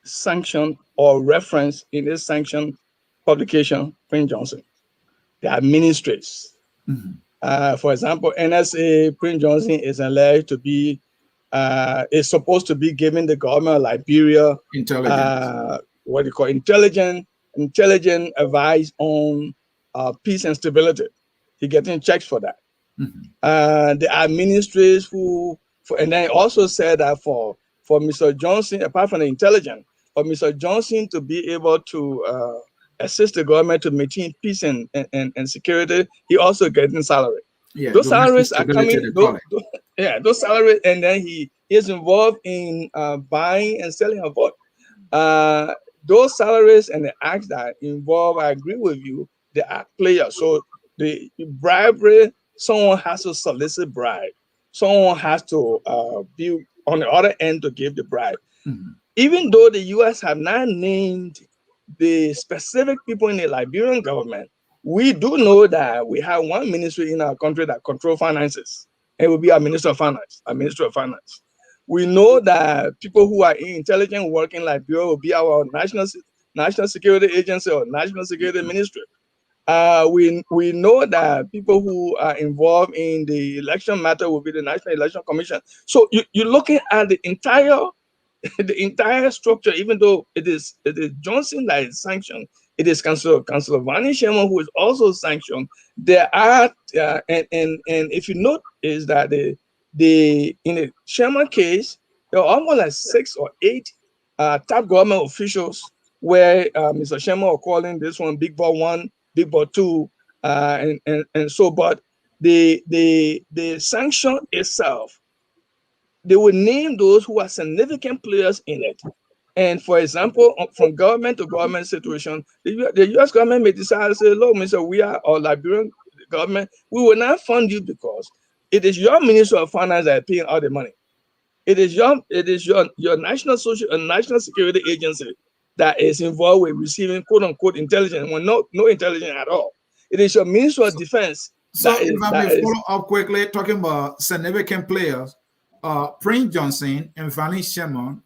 sanction or reference in its sanction publication Prince Johnson. They are ministries. For example, NSA, Prince Johnson is alleged to be is supposed to be giving the government of Liberia intelligence. What you call intelligent advice on peace and stability. He getting checks for that. There are ministries and then also said that for Mr. Johnson, apart from the intelligence, for Mr. Johnson to be able to assist the government to maintain peace and security, he also getting salary. Yeah, those salaries are coming. Those salaries, and then he is involved in buying and selling a vote. Those salaries and the acts that involve, I agree with you, they are players. So the bribery, someone has to solicit bribe. Someone has to be on the other end to give the bribe. Even though the U.S. have not named the specific people in the Liberian government, we do know that we have one ministry in our country that control finances. It will be our Minister of Finance, our Minister of Finance. We know that people who are in intelligence work in Liberia will be our National Security Agency or National Security Ministry. We know that people who are involved in the election matter will be the National Election Commission. So you're looking at the entire structure, even though it is Johnson that is sanctioned, it is Councillor Vani Sherman who is also sanctioned. There are and if you note is that in the Sherman case, there are almost like 6 or 8 top government officials where Mr. Sherman are calling this one Big Ball 1, Big Ball 2, and so. But the sanction itself, they will name those who are significant players in it. And for example, from government to government situation, the U.S. government may decide to say, look, Mr. We are our Liberian government, we will not fund you because it is your Minister of Finance that is paying all the money. It is your national security agency that is involved with receiving quote unquote intelligence when no intelligence at all. It is your Minister of Defense. So if I may follow up quickly, talking about significant players, Prince Johnson and Vani Sherman,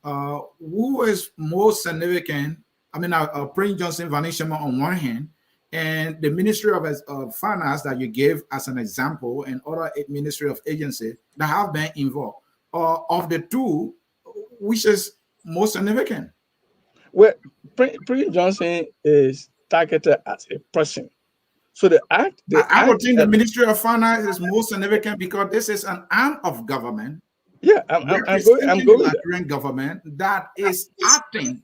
who is most significant? I mean, Prince Johnson, Vani Sherman on one hand, and the Ministry of Finance that you gave as an example, and other Ministry of Agency that have been involved. Of the two, which is most significant? Well, Prince Johnson is targeted as a person. So I would think the Ministry of Finance is most significant because this is an arm of government. Yeah, I'm going the Liberian government that is acting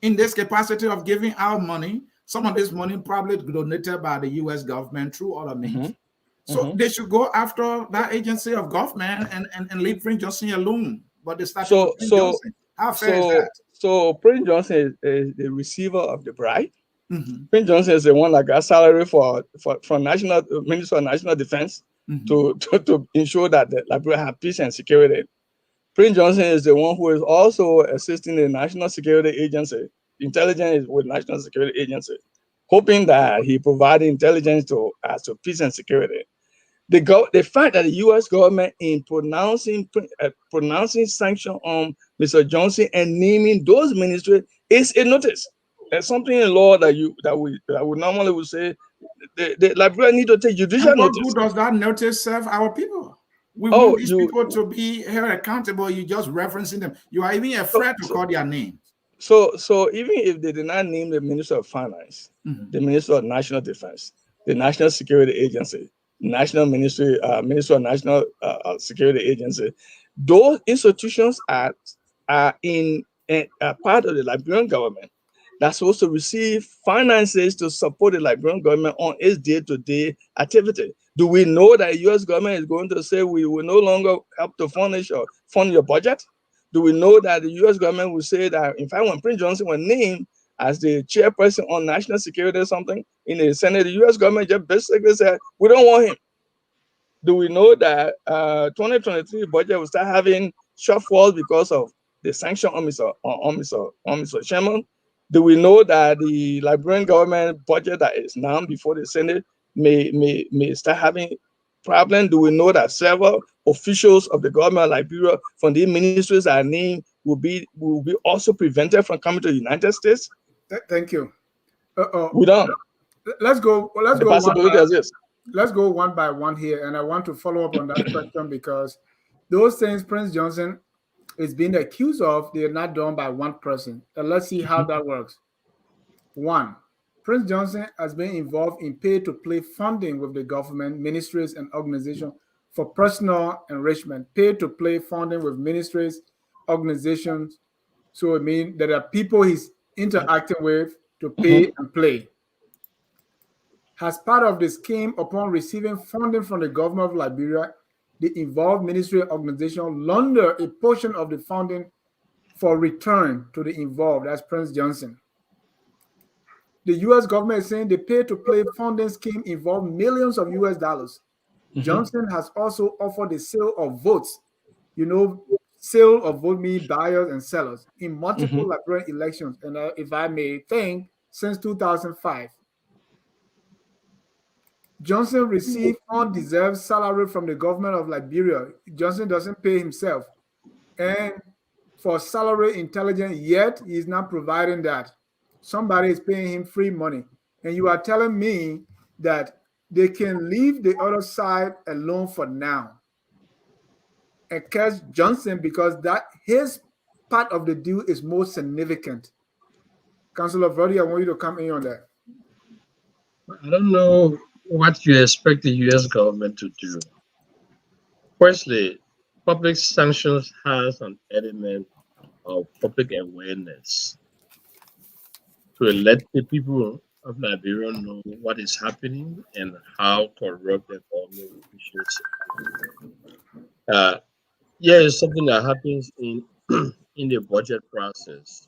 in this capacity of giving out money. Some of this money probably donated by the U.S. government through other means. So they should go after that agency of government and leave Prince Johnson alone. But they start with Prince Johnson. How fair is that? So Prince Johnson is the receiver of the bribe. Prince Johnson is the one that got salary from National Minister of National Defense to ensure that the Liberia have peace and security. Prince Johnson is the one who is also assisting the National Security Agency, intelligence with National Security Agency, hoping that he provide intelligence to peace and security. The fact that the U.S. government in pronouncing sanction on Mr. Johnson and naming those ministries is a notice. There's something in law that we normally would say the Liberia need to take judicial notice. Who does that notice serve our people? We want these people to be held accountable. You just referencing them. You are even afraid to call their names. So even if they did not name the Minister of Finance, the Minister of National Defense, the National Security Agency, National Minister of National Security Agency, those institutions are in part of the Liberian government that's supposed to receive finances to support the Liberian government on its day-to-day activity. Do we know that the U.S. government is going to say we will no longer help to furnish or fund your budget? Do we know that the U.S. government will say that, in fact, when Prince Johnson was named as the chairperson on national security or something in the Senate, the U.S. government just basically said, we don't want him. Do we know that 2023 budget will start having shortfalls because of the sanction on Mr. Sherman? Do we know that the Liberian government budget that is now before the Senate may start having problems? Do we know that several officials of the government of Liberia from the ministries that are named will be also prevented from coming to the United States? Thank you. We don't. Let's go. The possibility exists. Let's go one by one here, and I want to follow up on that question because those things Prince Johnson is being accused of, they are not done by one person. And let's see how that works. One, Prince Johnson has been involved in pay-to-play funding with the government, ministries, and organizations for personal enrichment. Pay-to-play funding with ministries, organizations. So it means there are people he's interacting with to pay and play. As part of the scheme, upon receiving funding from the government of Liberia, the involved ministry organization launder a portion of the funding for return to the involved, that's Prince Johnson. The U.S. government is saying the pay-to-play funding scheme involved millions of U.S. dollars. Johnson has also offered the sale of votes. Sale of vote means buyers and sellers in multiple Liberian elections, and if I may think, since 2005. Johnson received undeserved salary from the government of Liberia. Johnson doesn't pay himself. And for salary intelligence, yet he's not providing that. Somebody is paying him free money. And you are telling me that they can leave the other side alone for now and catch Johnson because that his part of the deal is more significant. Councillor Verdier, I want you to come in on that. I don't know what you expect the U.S. government to do. Firstly, public sanctions has an element of public awareness to let the people of Liberia know what is happening and how corrupt the government officials are. It's something that happens in in the budget process.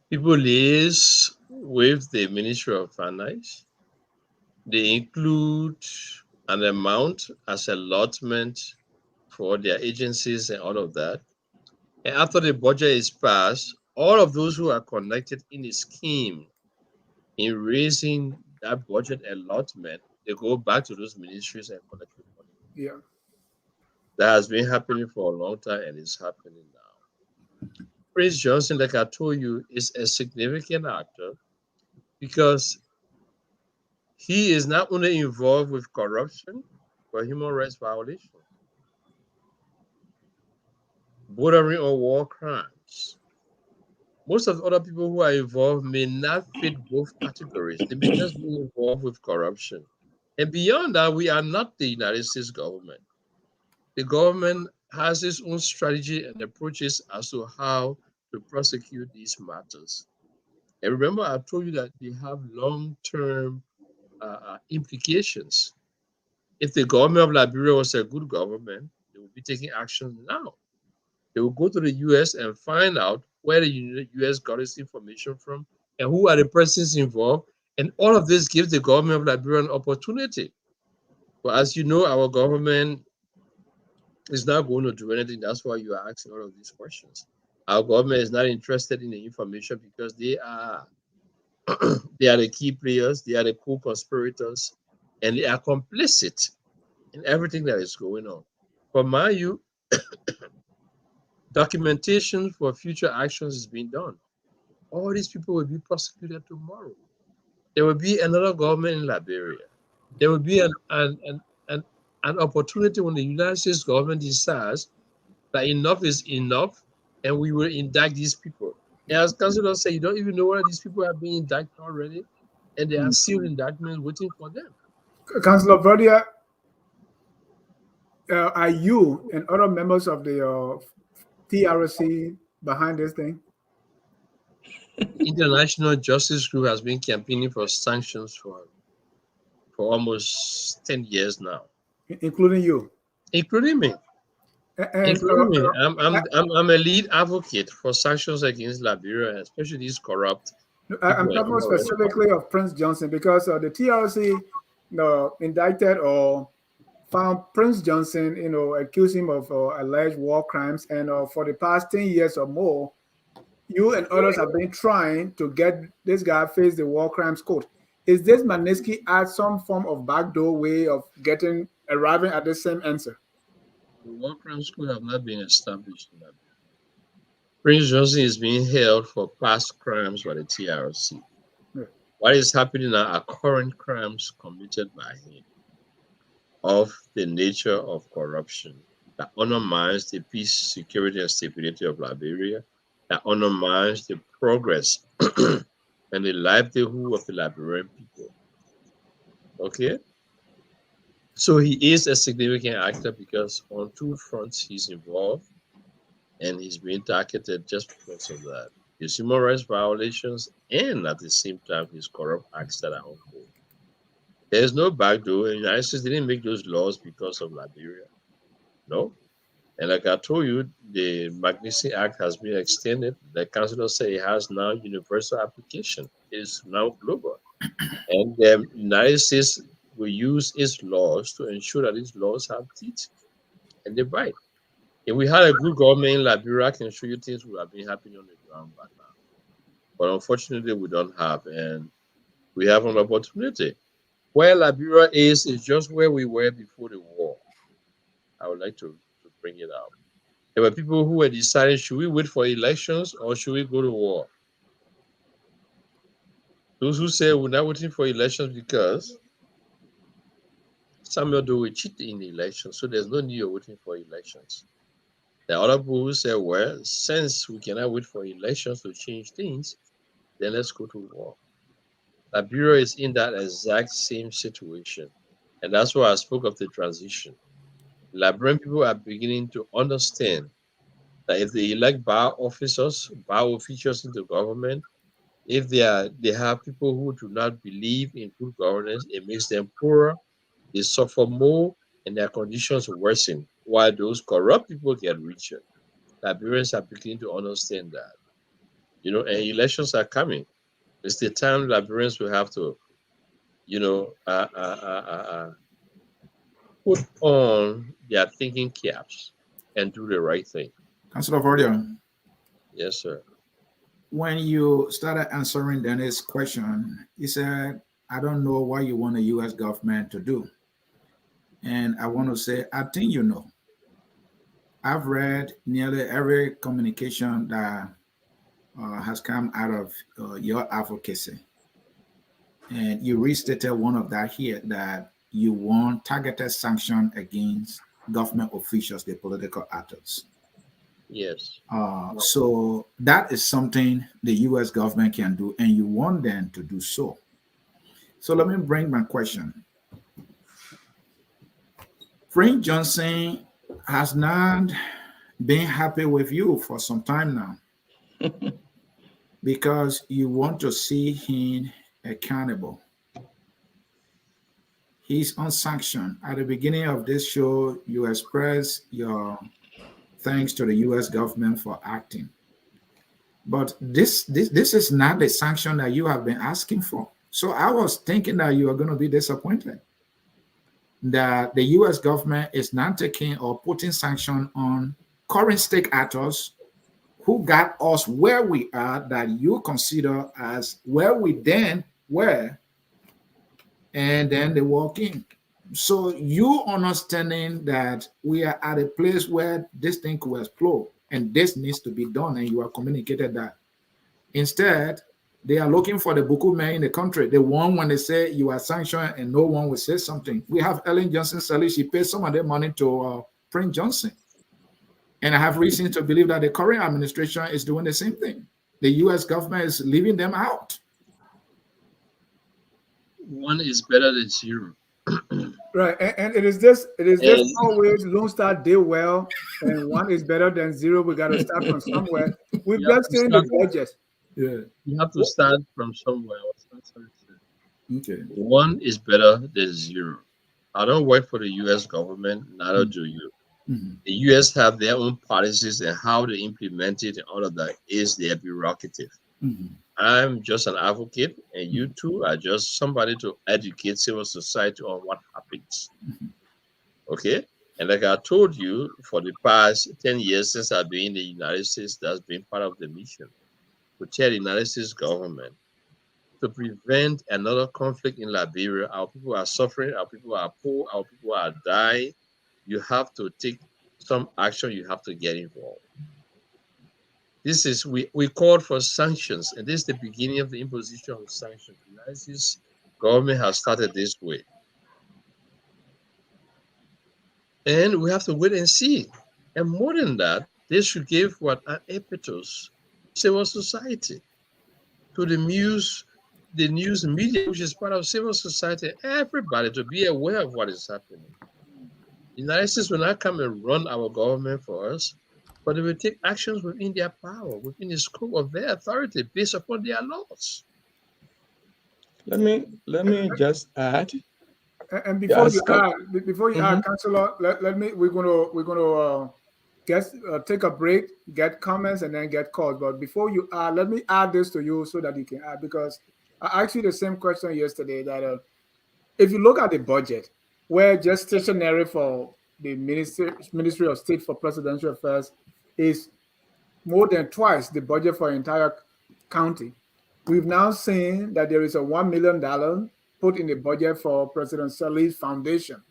People liaise with the Ministry of Finance. They include an amount as allotment for their agencies and all of that. And after the budget is passed, all of those who are connected in a scheme in raising that budget allotment, they go back to those ministries and collect the money. Yeah. That has been happening for a long time and it's happening now. Prince Johnson, like I told you, is a significant actor because he is not only involved with corruption, but human rights violations, bordering on war crimes. Most of the other people who are involved may not fit both categories. They may just be involved with corruption. And beyond that, we are not the United States government. The government has its own strategy and approaches as to how to prosecute these matters. And remember, I told you that they have long-term implications. If the government of Liberia was a good government, they would be taking action now. They will go to the US and find out where the US got its information from and who are the persons involved. And all of this gives the government of Liberia an opportunity. But as you know, our government is not going to do anything. That's why you are asking all of these questions. Our government is not interested in the information because they are they are the key players, they are the co-conspirators, and they are complicit in everything that is going on. But mind you, documentation for future actions is being done. All these people will be prosecuted tomorrow. There will be another government in Liberia. There will be an opportunity when the United States government decides that enough is enough and we will indict these people. And as Councilor said, you don't even know whether these people are being indicted already and there are sealed indictments waiting for them. Councilor Verdier, are you and other members of the TRC behind this thing? International Justice Group has been campaigning for sanctions for almost 10 years now. Including you? Including me. Including me. I'm a lead advocate for sanctions against Liberia, especially these corrupt. I'm talking specifically of Prince Johnson because the TRC indicted or found Prince Johnson, accused him of alleged war crimes, and for the past 10 years or more, you and others have been trying to get this guy face the war crimes court. Is this Magnitsky Act some form of backdoor way of arriving at the same answer? The war crimes court have not been established in Liberia. Prince Johnson is being held for past crimes by the TRC. Yeah. What is happening now are current crimes committed by him. of the nature of corruption that undermines the peace, security, and stability of Liberia, that undermines the progress and the livelihood of the Liberian people. Okay? So he is a significant actor because on two fronts he's involved and he's being targeted just because of that. His human rights violations and at the same time his corrupt acts that are ongoing. There's no backdoor. The United States didn't make those laws because of Liberia. No. And like I told you, the Magnitsky Act has been extended. The councilor said it has now universal application. It is now global. And the United States will use its laws to ensure that these laws have teeth and they bite. If we had a good government in Liberia, I can show you things would have been happening on the ground by now. But unfortunately, we don't have. And we have an opportunity. Where Liberia is just where we were before the war. I would like to bring it out. There were people who were deciding, should we wait for elections or should we go to war? Those who say we're not waiting for elections because Samuel Doe will cheat in the elections, so there's no need of waiting for elections. There are other people who say, well, since we cannot wait for elections to change things, then let's go to war. Liberia is in that exact same situation. And that's why I spoke of the transition. Liberian people are beginning to understand that if they elect bar officers into government, if they have people who do not believe in good governance, it makes them poorer, they suffer more, and their conditions worsen, while those corrupt people get richer. Liberians are beginning to understand that. And elections are coming. It's the time Liberians will have to, put on their thinking caps and do the right thing. Councilor Verdier, Yes, sir. when you started answering Dennis' question, he said, I don't know what you want the U.S. government to do. And I want to say, I think you know. I've read nearly every communication that has come out of your advocacy. And you restated one of that here, that you want targeted sanction against government officials, the political actors. Yes. So that is something the U.S. government can do, and you want them to do so. So let me bring my question. Frank Johnson has not been happy with you for some time now because you want to see him accountable. He's on sanction. At the beginning of this show, you expressed your thanks to the U.S. government for acting. But this is not the sanction that you have been asking for. So I was thinking that you are going to be disappointed that the U.S. government is not taking or putting sanction on current state actors who got us where we are, that you consider as where we then were, and then they walk in. So you understanding that we are at a place where this thing could explode and this needs to be done, and you are communicated that. Instead, they are looking for the Buku man in the country. The one when they say you are sanctioned and no one will say something. We have Ellen Johnson Sirleaf. She paid some of their money to Prince Johnson. And I have reason to believe that the current administration is doing the same thing. The U.S. government is leaving them out. One is better than zero. Right, and it is this always Lone Star did well, and one is better than zero. We got to start from somewhere. We've just seen the budget. Yeah, you have to start from somewhere. okay. One is better than zero. I don't work for the U.S. government, neither do you. Mm-hmm. The U.S. have their own policies, and how they implement it and all of that is their prerogative. Mm-hmm. I'm just an advocate, and you two are just somebody to educate civil society on what happens. Mm-hmm. Okay? And like I told you, for the past 10 years since I've been in the United States, that's been part of the mission to tell the United States government to prevent another conflict in Liberia. Our people are suffering, our people are poor, our people are dying. You have to take some action, you have to get involved. This is, we called for sanctions, and this is the beginning of the imposition of sanctions. The United States government has started this way. And we have to wait and see. And more than that, they should give what an impetus civil society to the news media, which is part of civil society, everybody to be aware of what is happening. The United States will not come and run our government for us, but they will take actions within their power, within the scope of their authority, based upon their laws. Let me just add. And before you add, Councillor, we're gonna take a break, get comments, and then get calls. But before you add, let me add this to you so that you can add, because I asked you the same question yesterday. That if you look at the budget, where just stationary for the Ministry of State for Presidential Affairs is more than twice the budget for entire county. We've now seen that there is a $1 million put in the budget for President Salih's foundation.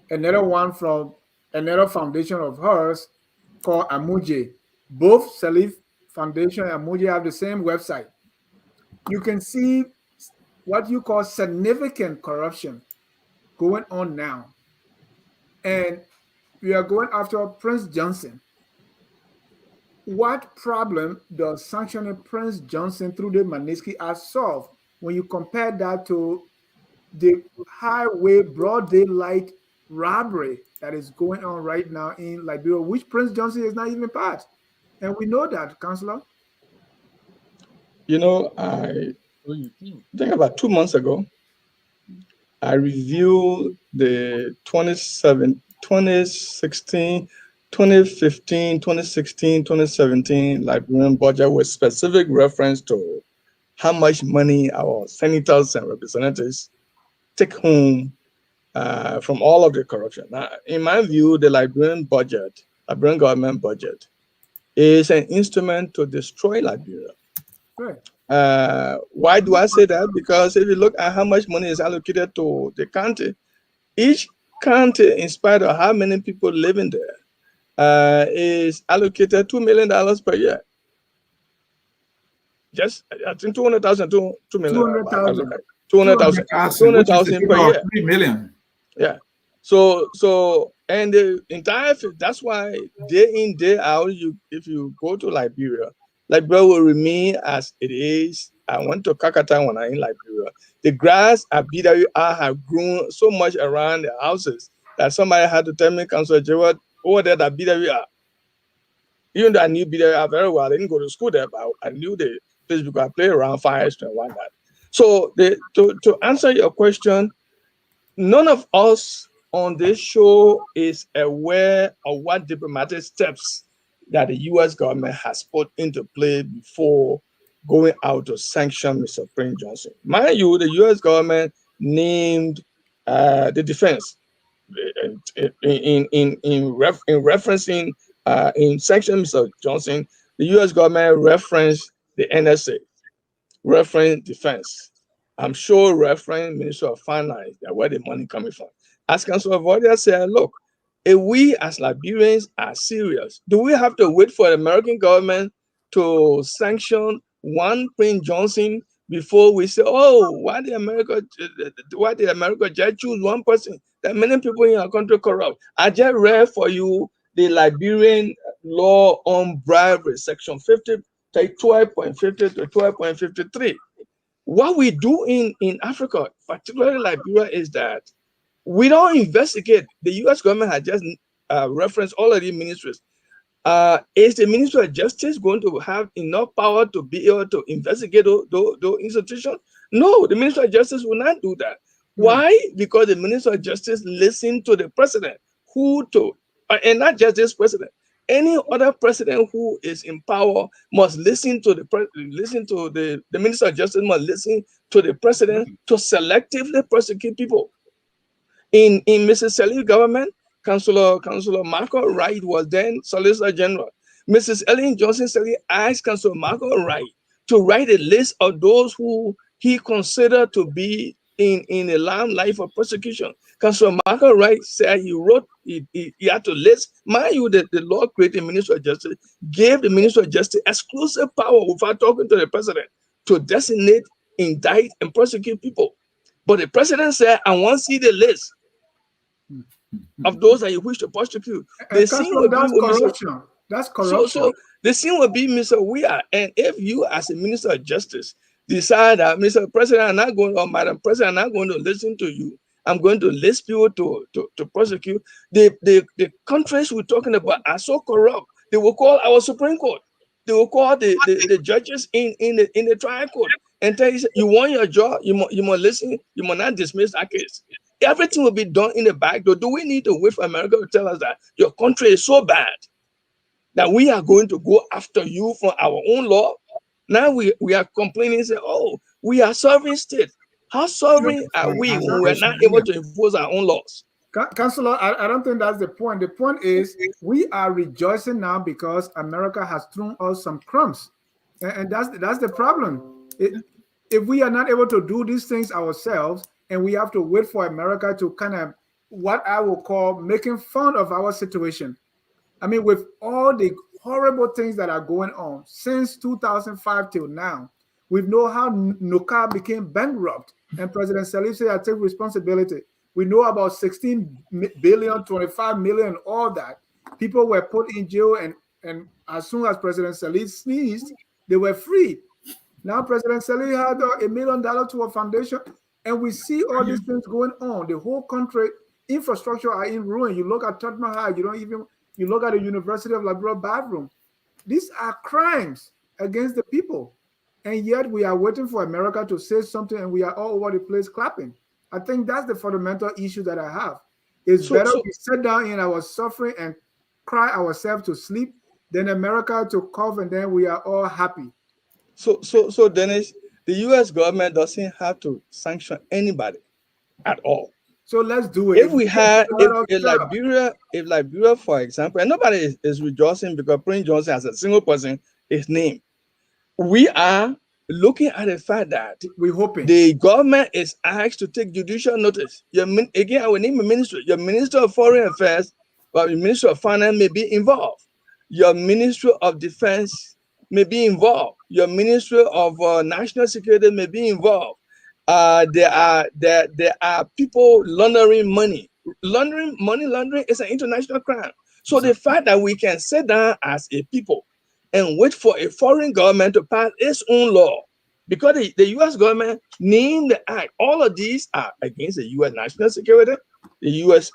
Another one from another foundation of hers called Amuje. Both Salih Foundation and Amuje have the same website. You can see what you call significant corruption going on now. And we are going after Prince Johnson. What problem does sanctioning Prince Johnson through the Magnitsky Act solve when you compare that to the highway broad daylight robbery that is going on right now in Liberia, which Prince Johnson is not even part? And we know that, Councillor. You know, I think about 2 months ago, I reviewed the 2016, 2015, 2016, 2017 Liberian budget with specific reference to how much money our senators and representatives take home from all of the corruption. Now, in my view, the Liberian government budget is an instrument to destroy Liberia. Right. Why do I say that? Because if you look at how much money is allocated to the county, each county, in spite of how many people live in there, is allocated $2 million per year. Just, I think 200,000 to 2 million. 200,000. 200,000 per year. 3 million. Yeah. So and the entire, that's why day in, day out, if you go to Liberia will remain as it is. I went to Kakata when I'm in Liberia. The grass at BWR have grown so much around the houses that somebody had to tell me, Councillor Jayweh, over there at BWR. Even though I knew BWR very well, I didn't go to school there, but I knew the place because I played around fire and whatnot. So to answer your question, none of us on this show is aware of what diplomatic steps that the U.S. government has put into play before going out to sanction Mr. Prince Johnson. Mind you, the U.S. government named the defense in referencing in sanctioning Mr. Johnson. The U.S. government referenced the NSA, referenced defense. I'm sure referenced Minister of Finance, that where the money coming from. As Councillor Verdier said, look, if we as Liberians are serious, do we have to wait for the American government to sanction one Prince Johnson before we say, oh, why did America just choose one person? That many people in our country corrupt. I just read for you the Liberian law on bribery, section 12.50 to 12.53. What we do in Africa, particularly Liberia, is that we don't investigate. The U.S. government has just referenced all of these ministries. Is the Ministry of Justice going to have enough power to be able to investigate those institutions? No, the Ministry of Justice will not do that. Why? Because the Ministry of Justice listens to the president, and not just this president. Any other president who is in power must listen to the Minister of Justice must listen to the president to selectively prosecute people. In Mrs. Salih's government, Councillor Marco Wright was then Solicitor General. Mrs. Ellen Johnson Salih asked Councillor Marco Wright to write a list of those who he considered to be in a limelight for prosecution. Councillor Marco Wright said he had to list. Mind you, the law creating Minister of Justice gave the Minister of Justice exclusive power without talking to the president to designate, indict, and prosecute people. But the president said, I want to see the list. of those that you wish to prosecute. The scene will be corruption. That's corruption. So the scene will be, Mr. We are, and if you as a Minister of Justice decide that, Mr. President, I'm not going, or Madam President, I'm not going to listen to you, I'm going to list people to prosecute. The countries we're talking about are so corrupt. They will call our Supreme Court. They will call the judges in the trial court and tell you, you want your job, you must listen, you must not dismiss that case. Everything will be done in the back door. Do we need to wait for America to tell us that your country is so bad that we are going to go after you from our own law? Now we are complaining, say, oh, we are sovereign state. How sovereign are we when we're not able to enforce our own laws? Councillor, I don't think that's the point. The point is we are rejoicing now because America has thrown us some crumbs. And that's the problem. If we are not able to do these things ourselves and we have to wait for America to kind of what I will call making fun of our situation. I mean, with all the horrible things that are going on since 2005 till now, we know how NOCA became bankrupt and President Salih said, I take responsibility. We know about 16 billion, 25 million, all that. People were put in jail and as soon as President Salih sneezed, they were free. Now President Salih had $1 million to a foundation and we see all these things going on. The whole country, infrastructure are in ruin. You look at Taj Mahal, you look at the University of Liberia bathroom. These are crimes against the people. And yet we are waiting for America to say something and we are all over the place clapping. I think that's the fundamental issue that I have. It's better we sit down in our suffering and cry ourselves to sleep than America to cough and then we are all happy. So Dennis, the U.S. government doesn't have to sanction anybody at all. So let's do it. If we had, if Liberia, for example, and nobody is rejoicing because Prince Johnson as a single person is named. We are looking at the fact that we're hoping the government is asked to take judicial notice. Again, I will name a minister. Your Minister of Foreign Affairs or your Minister of Finance may be involved. Your Ministry of Defense may be involved. Your Ministry of National Security may be involved. There are people laundering money. Money laundering is an international crime. So the fact that we can sit down as a people and wait for a foreign government to pass its own law, because the U.S. government named the act. All of these are against the U.S. national security, the U.S.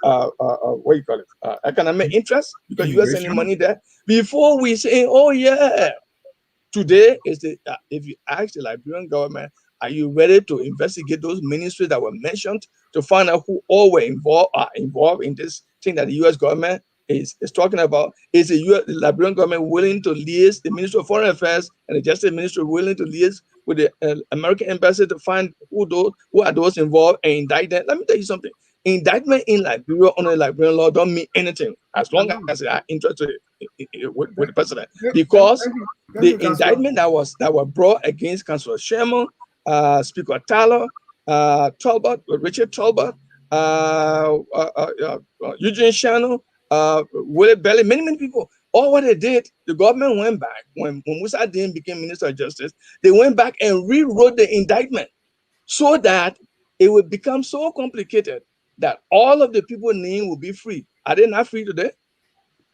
Economic interest, because U.S. sending money there. Before we say, oh yeah, today is the if you ask the Liberian government, are you ready to investigate those ministries that were mentioned to find out who all were involved in this thing that the U.S. government is talking about? Is the Liberian government willing to liaise, the Ministry of Foreign Affairs and the Justice Ministry willing to liaise with the American embassy to find who are those involved and indict them? Let me tell you something. Indictment in Liberia under the Liberian law don't mean anything as long as they are interested with the president, because the indictment that was brought against Councillor Sherman, Speaker Tyler, Richard Talbot, Eugene Channel, Willie Belly, many people. All what they did, the government went back when Musa Dean became Minister of Justice. They went back and rewrote the indictment so that it would become so complicated that all of the people named will be free. Are they not free today?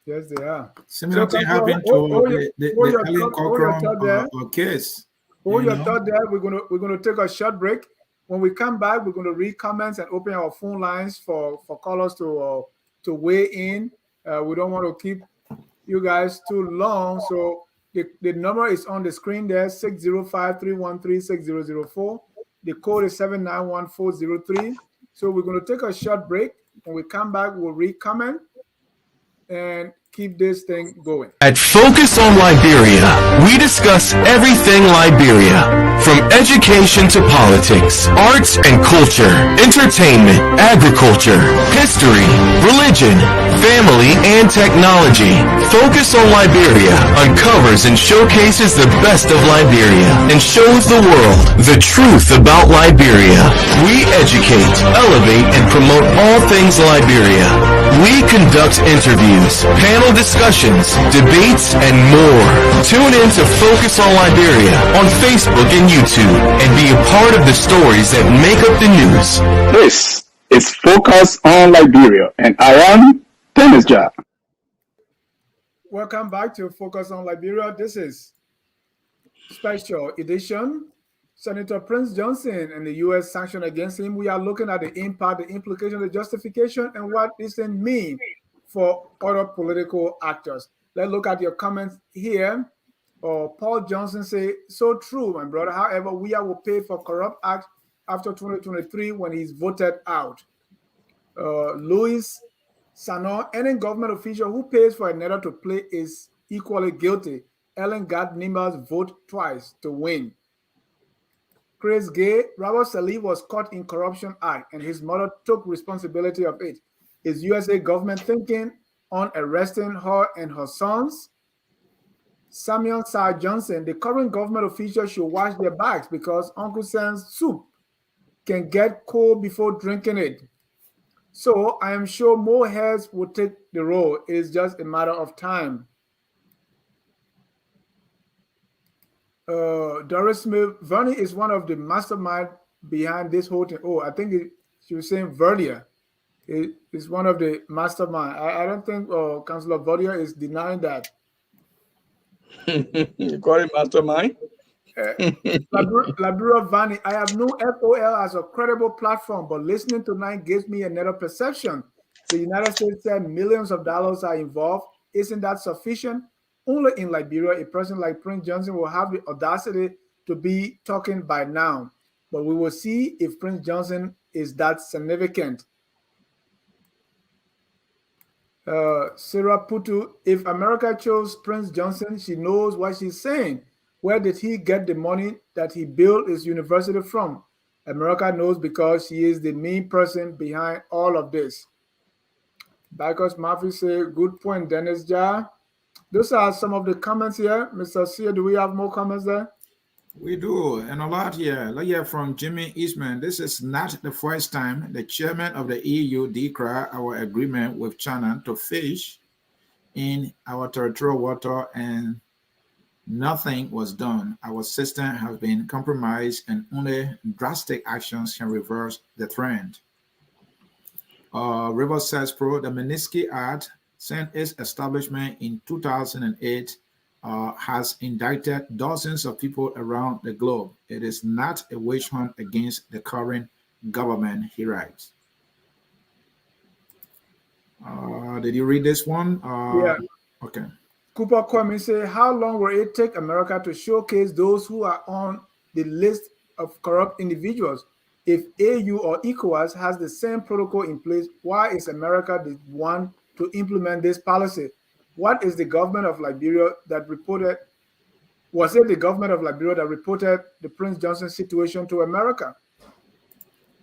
Yes, they are. Similar thing happened to the Alan Cochran case. Hold your thought there. We're gonna take a short break. When we come back, we're gonna read comments and open our phone lines for callers to weigh in. We don't want to keep you guys too long, so the number is on the screen there: 605-313-6004. The code is 791403. So we're going to take a short break. When we come back, we'll read comment and keep this thing going. At Focus on Liberia, we discuss everything Liberia, from education to politics, arts and culture, entertainment, agriculture, history, religion, family, and technology. Focus on Liberia uncovers and showcases the best of Liberia and shows the world the truth about Liberia. We educate, elevate, and promote all things Liberia. We conduct interviews, panel discussions, debates, and more. Tune in to Focus on Liberia on Facebook and YouTube and be a part of the stories that make up the news. This is Focus on Liberia, and I am Dennis Jah. Welcome back to Focus on Liberia. This is special edition. Senator Prince Johnson and the U.S. sanction against him. We are looking at the impact, the implication, the justification, and what this thing mean for other political actors. Let's look at your comments here. Paul Johnson say, so true, my brother. However, we will pay for corrupt acts after 2023 when he's voted out. Louis Sanon, any government official who pays for another to play is equally guilty. Ellen got Nima's vote twice to win. Chris Gay, Robert Salih was caught in corruption act and his mother took responsibility of it. Is USA government thinking on arresting her and her sons? Samuel Sar Johnson, the current government officials should wash their bags because Uncle Sam's soup can get cold before drinking it. So I am sure more heads will take the role. It is just a matter of time. Doris Smith, Verdier is one of the mastermind behind this whole thing. Oh, I think she was saying Verdier is one of the mastermind. I don't think Councillor Verdier is denying that. You call it mastermind? Labura Vani, I have known FOL as a credible platform, but listening tonight gives me another perception. The United States said millions of dollars are involved. Isn't that sufficient? Only in Liberia, a person like Prince Johnson will have the audacity to be talking by now. But we will see if Prince Johnson is that significant. Sarah Putu, if America chose Prince Johnson, she knows what she's saying. Where did he get the money that he built his university from? America knows because she is the main person behind all of this. Bikers Murphy say, good point, Dennis Jah. Those are some of the comments here. Mr. Sear, do we have more comments there? We do, and a lot here. Let's hear from Jimmy Eastman. This is not the first time the chairman of the EU declared our agreement with China to fish in our territorial water and nothing was done. Our system has been compromised and only drastic actions can reverse the trend. River says Pro, the Magnitsky Act, since its establishment in 2008, has indicted dozens of people around the globe. It is not a witch hunt against the current government, he writes. Did you read this one? Yeah. Okay. Cooper Kwame say, how long will it take America to showcase those who are on the list of corrupt individuals? If AU or ECOWAS has the same protocol in place, why is America the one to implement this policy? What is the government of Liberia that reported? Was it the government of Liberia that reported the Prince Johnson situation to America?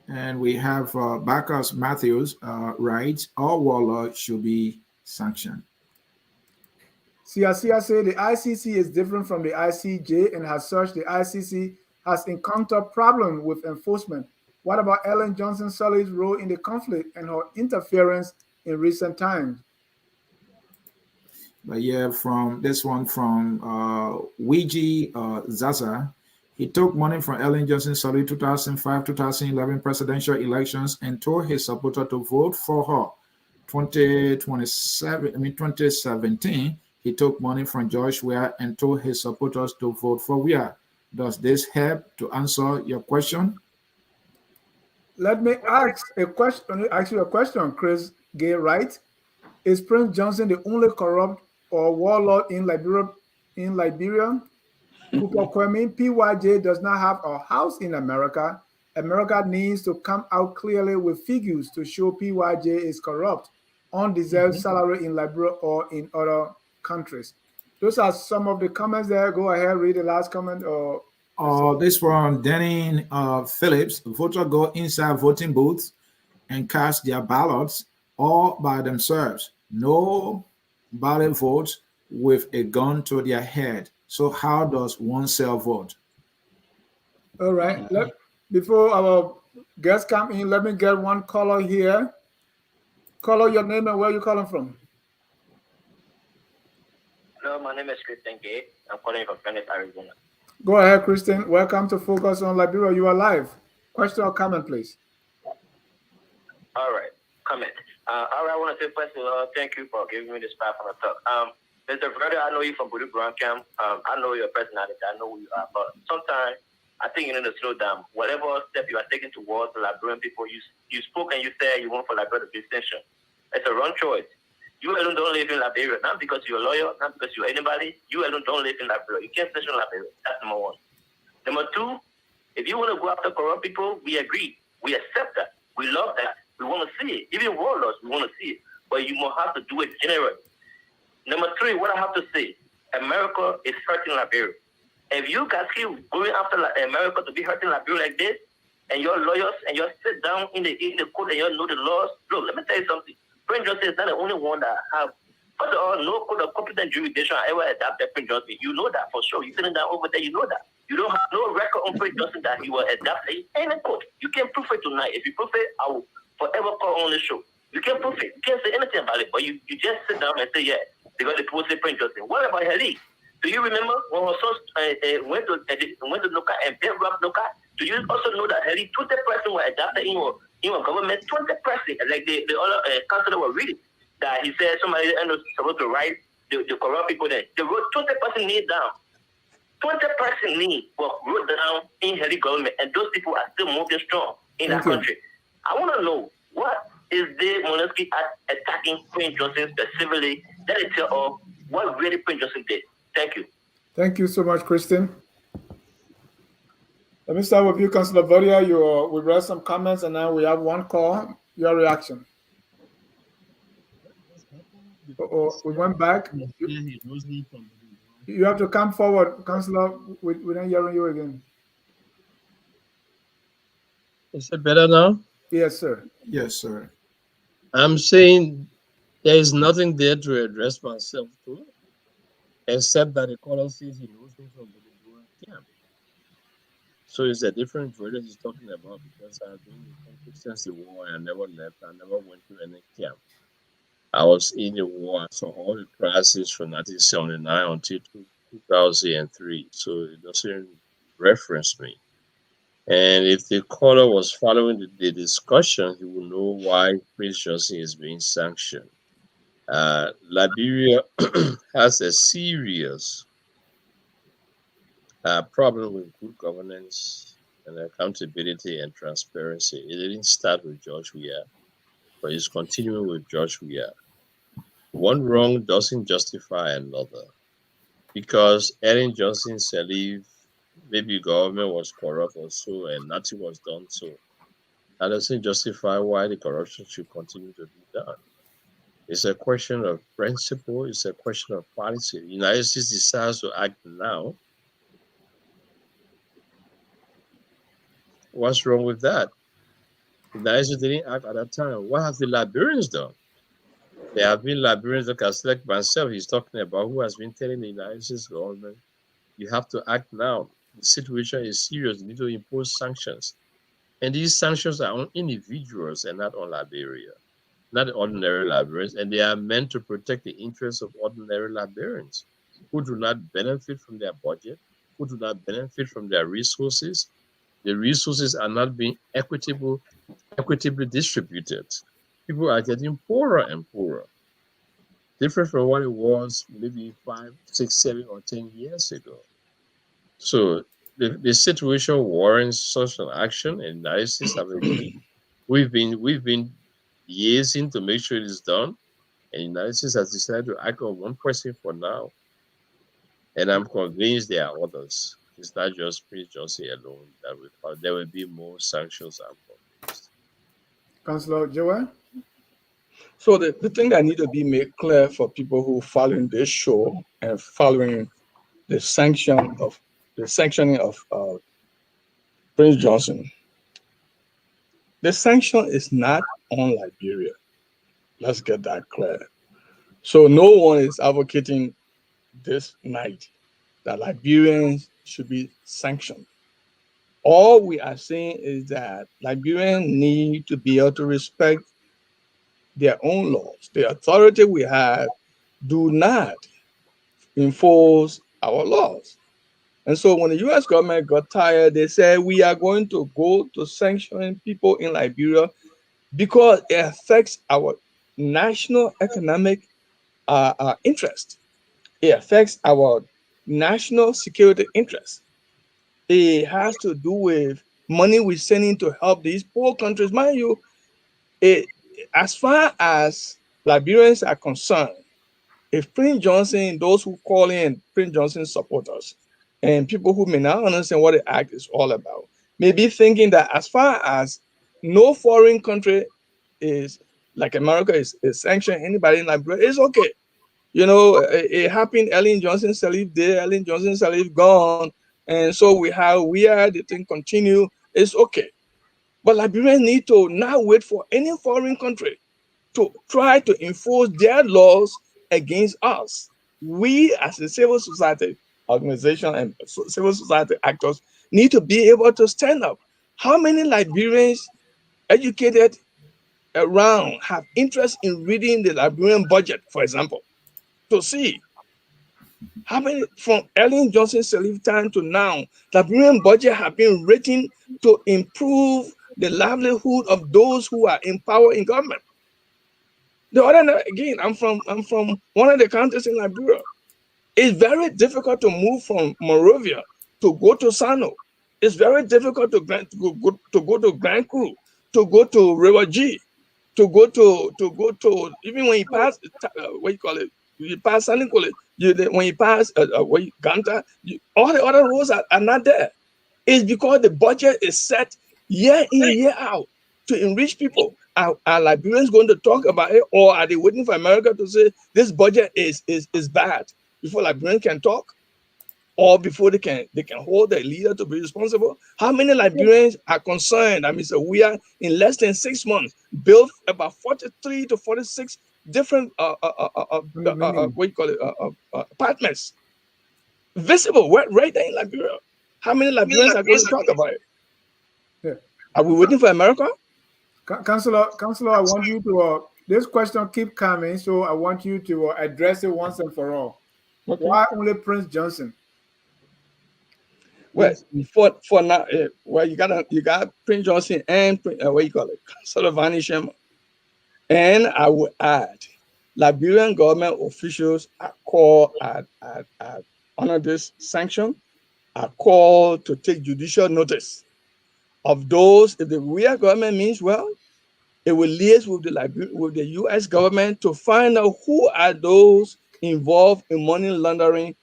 And we have Bacchus Matthews writes, all warlords should be sanctioned. CRCR say the ICC is different from the ICJ and has such the ICC has encountered problems with enforcement. What about Ellen Johnson Sirleaf's role in the conflict and her interference in recent times? But yeah, from this one from Ouija Zaza, he took money from Ellen Johnson Sirleaf 2005-2011 presidential elections and told his supporter to vote for her. 2017, he took money from George Weah and told his supporters to vote for Weah. Does this help to answer your question? Let me ask you a question, Chris Gay, right? Is Prince Johnson the only corrupt or warlord in Liberia? Cooper Kwame, PYJ does not have a house in America. America needs to come out clearly with figures to show PYJ is corrupt, undeserved salary in Liberia or in other countries. Those are some of the comments there. Go ahead, read the last comment. This from Denny Phillips. Voters go inside voting booths and cast their ballots all by themselves. No ballot votes with a gun to their head. So how does one self-vote? All right. Before our guests come in, let me get one caller here. Caller, your name and where you calling from? Hello, my name is Christian Gay. I'm calling from Phoenix, Arizona. Go ahead, Christian. Welcome to Focus on Liberia. You are live. Question or comment, please. All right. Comment. All right. I want to say first of all, thank you for giving me this platform to talk. Mr. Verdier, I know you from Budu Brown Camp. I know your personality. I know who you are. But sometimes I think you need to slow down. Whatever step you are taking towards the Liberian people, you spoke and you said you want for Liberia to be extension. It's a wrong choice. You alone don't live in Liberia, not because you're a lawyer, not because you're anybody. You alone don't live in Liberia. You can't extension Liberia. That's number one. Number two, if you want to go after corrupt people, we agree. We accept that. We love that. We want to see it. Even warlords, we want to see it. But you must have to do it generally. Number three, what I have to say, America is hurting Liberia. If you guys keep going after America to be hurting Liberia like this, and your lawyers and you sit down in the court and you know the laws, look, let me tell you something. Prince Johnson is not the only one that have. First of all, no court of competent jurisdiction ever adopted Prince Johnson. You know that for sure. You sitting down over there, you know that. You don't have no record on Prince Johnson that he was adopted in any court. You can't prove it tonight. If you prove it, I will forever call on the show. You can't prove it. You can't say anything about it. But you just sit down and say, yeah, because the people say Prince Johnson. What about Heli? Do you remember when her son went to Noka and Ben robbed Noka? Do you also know that Heli 20 person were adopted in our government? 20 person, like the other councillor were reading that he said somebody was supposed to write the corrupt people there. They wrote 20 person names down. 20 person names were wrote down in Heli government, and those people are still moving strong in that country. I want to know what is the Magnitsky Act attacking Prince Johnson specifically? That is tell of what really Prince Johnson did. Thank you. Thank you so much, Kristen. Let me start with you, Councillor Verdier. We read some comments, and now we have one call. Your reaction. We went back. You have to come forward, Councillor. We're not hearing you again. Is it better now? Yes, sir. Yes, sir. I'm saying there is nothing there to address myself to, except that the caller says he knows me from the camp. So it's a different verdict he's talking about, because I've been in conflict since the war and I never left. I never went to any camp. I was in the war. I saw all the crises from 1979 until 2003. So it doesn't reference me. And if the caller was following the discussion, he will know why Prince Johnson is being sanctioned. Liberia has a serious problem with good governance and accountability and transparency. It didn't start with George Weah, but it's continuing with George Weah. One wrong doesn't justify another. Because Ellen Johnson Sirleaf, maybe government was corrupt or so, and nothing was done so, that doesn't justify why the corruption should continue to be done. It's a question of principle. It's a question of policy. The United States decides to act now. What's wrong with that? The United States didn't act at that time. What have the Liberians done? There have been Liberians that can select myself. He's talking about who has been telling the United States government, you have to act now. The situation is serious. You need to impose sanctions. And these sanctions are on individuals and not on Liberia, not ordinary Liberians. And they are meant to protect the interests of ordinary Liberians who do not benefit from their budget, who do not benefit from their resources. The resources are not being equitably distributed. People are getting poorer and poorer, different from what it was maybe 5, 6, 7, or 10 years ago. So the situation warrants such an action, and the United States have agreed. We've been liaising to make sure it is done, and the United States has decided to act on one person for now. And I'm convinced there are others. It's not just Prince Johnson alone that there will be more sanctions. Councillor Jayweh? So the thing that need to be made clear for people who following this show and following the sanctioning of Prince Johnson, the sanction is not on Liberia. Let's get that clear. So no one is advocating this night that Liberians should be sanctioned. All we are saying is that Liberians need to be able to respect their own laws. The authority we have do not enforce our laws. And so when the US government got tired, they said, we are going to go to sanctioning people in Liberia because it affects our national economic interest. It affects our national security interest. It has to do with money we're sending to help these poor countries. Mind you, as far as Liberians are concerned, if Prince Johnson, those who call in Prince Johnson supporters, and people who may not understand what the act is all about, may be thinking that as far as no foreign country is like America is sanctioning anybody in Liberia, it's okay. You know, it happened. Ellen Johnson Sirleaf there, Ellen Johnson Sirleaf gone, and so we are the thing continue. It's okay, but Liberians need to not wait for any foreign country to try to enforce their laws against us. We, as a civil society organization and civil society actors, need to be able to stand up. How many Liberians educated around have interest in reading the Liberian budget, for example, to see how many from Ellen Johnson Sirleaf time to now, Liberian budget have been written to improve the livelihood of those who are in power in government. The other again, I'm from one of the counties in Liberia. It's very difficult to move from Monrovia to go to Sano. It's very difficult to go to Grand Cru, to go to River G, to go to even when you pass what you call it, you pass Salinkole, when you pass Ganta, all the other roads are not there. It's because the budget is set year in, year out to enrich people. Are Liberians going to talk about it, or are they waiting for America to say this budget is bad before Liberians can talk, or before they can hold the leader to be responsible? How many Liberians are concerned? I mean, so we are in less than 6 months built about 43 to 46 different what you call it apartments visible right there in Liberia. How many Liberians are going to talk about it? Yeah. Are we waiting for America? Councillor, I want you to, this question keep coming, so I want you to address it once and for all. Okay. Why only Prince Johnson? Well, for now, well, you got Prince Johnson and what you call it, Sullivan Sherman. And I would add, Liberian government officials are called under this sanction, are called to take judicial notice of those. If the real government means well, it will liaise with the U.S. government to find out who are those involved in money laundering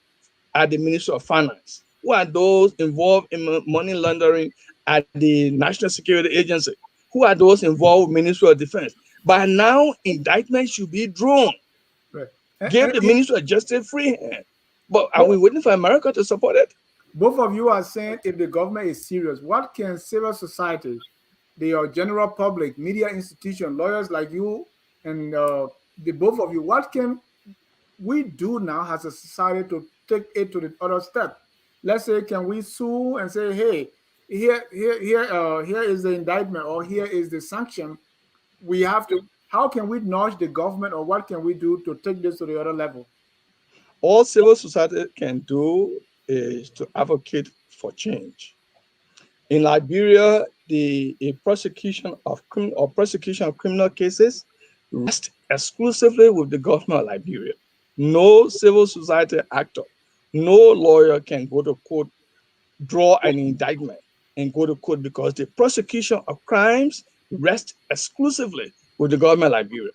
at the Ministry of Finance. Who are those involved in money laundering at the National Security Agency? Who are those involved with Ministry of Defense? By now, indictment should be drawn. Right. Give the Ministry of Justice free hand. But are we waiting for America to support it? Both of you are saying if the government is serious, what can civil society, the general public, media institution, lawyers like you, and the both of you, what can we do now as a society to take it to the other step? Let's say, can we sue and say, hey, here is the indictment, or here is the sanction. We have to, how can we nudge the government, or what can we do to take this to the other level? All civil society can do is to advocate for change. In Liberia, the prosecution of criminal cases rests exclusively with the government of Liberia. No civil society actor, no lawyer can go to court, draw an indictment, and go to court, because the prosecution of crimes rests exclusively with the government of Liberia.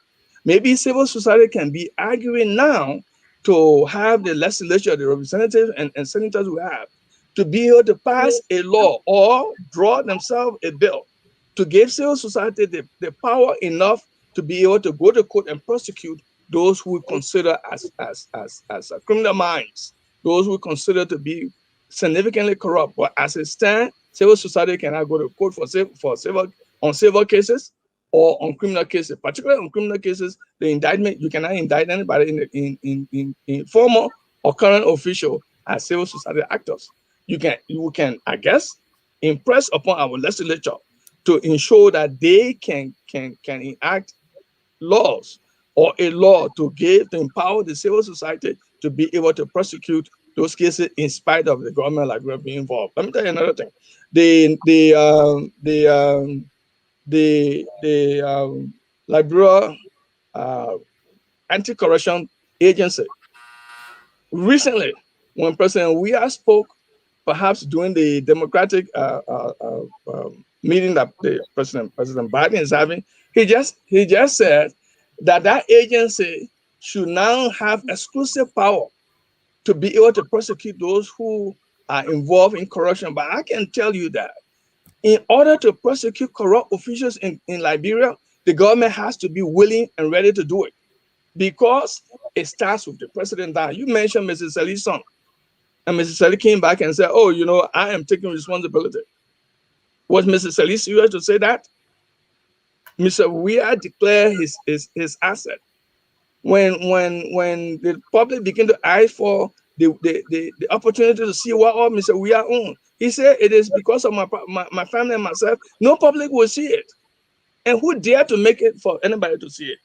Maybe civil society can be arguing now to have the legislature, the representatives and senators we have, to be able to pass a law or draw themselves a bill to give civil society the power enough to be able to go to court and prosecute those who we consider as criminal minds, those who we consider to be significantly corrupt. But as it stands, civil society cannot go to court on civil cases or on criminal cases. Particularly on criminal cases, the indictment, you cannot indict anybody in former or current official as civil society actors. You can, I guess, impress upon our legislature to ensure that they can enact laws or a law to empower the civil society to be able to prosecute those cases in spite of the government like we're being involved. Let me tell you another thing. The the Liberia Anti-Corruption Agency. Recently, when President Weah spoke, perhaps during the Democratic meeting that the President Biden is having, he just said that agency should now have exclusive power to be able to prosecute those who are involved in corruption. But I can tell you that in order to prosecute corrupt officials in Liberia, the government has to be willing and ready to do it, because it starts with the president. That you mentioned Mrs. Salih's son, and Mrs. Salih came back and said, "Oh, I am taking responsibility." Was Mrs. Salih serious to say that? Mr. Weah declared his asset. When the public began to ask for the opportunity to see what all Mr. Weah owned, he said, "It is because of my family and myself. No public will see it." And who dare to make it for anybody to see it?